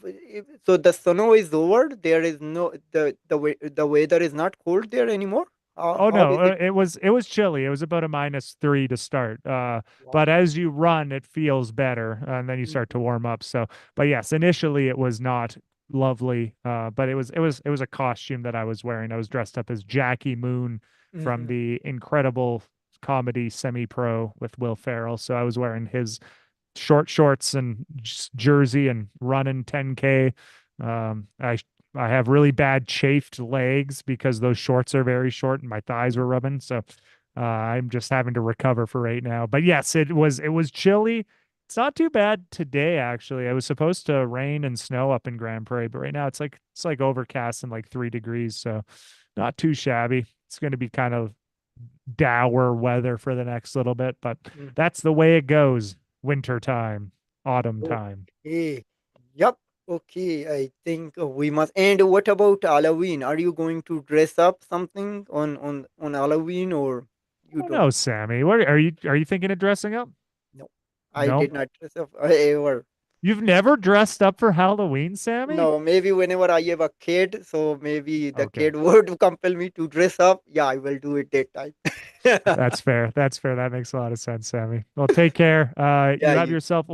so the snow is over, there is no, the weather is not cold there anymore. Oh How no, is it? it was chilly. It was about a -3 to start. But Wow. as you run, it feels better, and then you start to Mhm, warm up. So, but yes, initially it was not lovely. But it was a costume that I was wearing. I was dressed up as Jackie Moon from mhm, the incredible comedy Semi-Pro with Will Ferrell. So I was wearing his short shorts and jersey and running 10K. I have really bad chafed legs because those shorts are very short and my thighs were rubbing. So I'm just having to recover for right now. But yes, it was chilly. It's not too bad today, actually. It was supposed to rain and snow up in Grand Prairie, but right now it's like overcast and like 3 degrees, so not too shabby. It's going to be kind of dour weather for the next little bit, but mhm. that's the way it goes. Winter time, autumn time. Okay. Yep. Okay. I think we must. And what about Halloween? Are you going to dress up something on Halloween, or I you don't don't? know, Sammy. What are you thinking of dressing up? No, I No. did not dress up ever. You've never dressed up for Halloween, Sammy? No, maybe whenever I have a kid, so maybe the Okay. kid would compel me to dress up. Yeah, I will do it that time. That's fair. That's fair. That makes a lot of sense, Sammy. Well, take care. You Yeah, have you. yourself.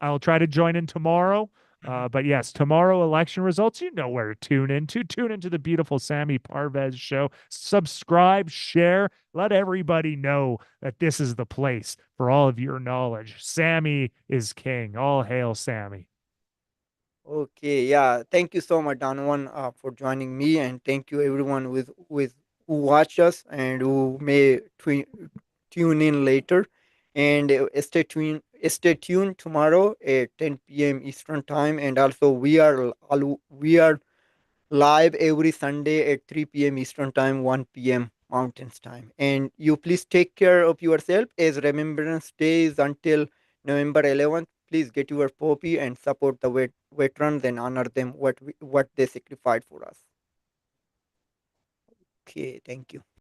I'll try to join in tomorrow. Mhm. But yes, tomorrow election results. You know where to tune into. Tune into the beautiful Sammy Parvez show. Subscribe, share, let everybody know that this is the place for all of your knowledge. Sammy is king. All hail Sammy. Okay, yeah. Thank you so much, Donovan, for joining me, and thank you everyone with who watch us and who may tune in later. And stay tuned tomorrow at 10 p.m. Eastern time. And also, we are live every Sunday at 3 p.m. Eastern time, 1 p.m. Mountains time. And you please take care of yourself as Remembrance Day is until November 11th. Please get your poppy and support the veterans and honor them what they sacrificed for us. Okay, thank you.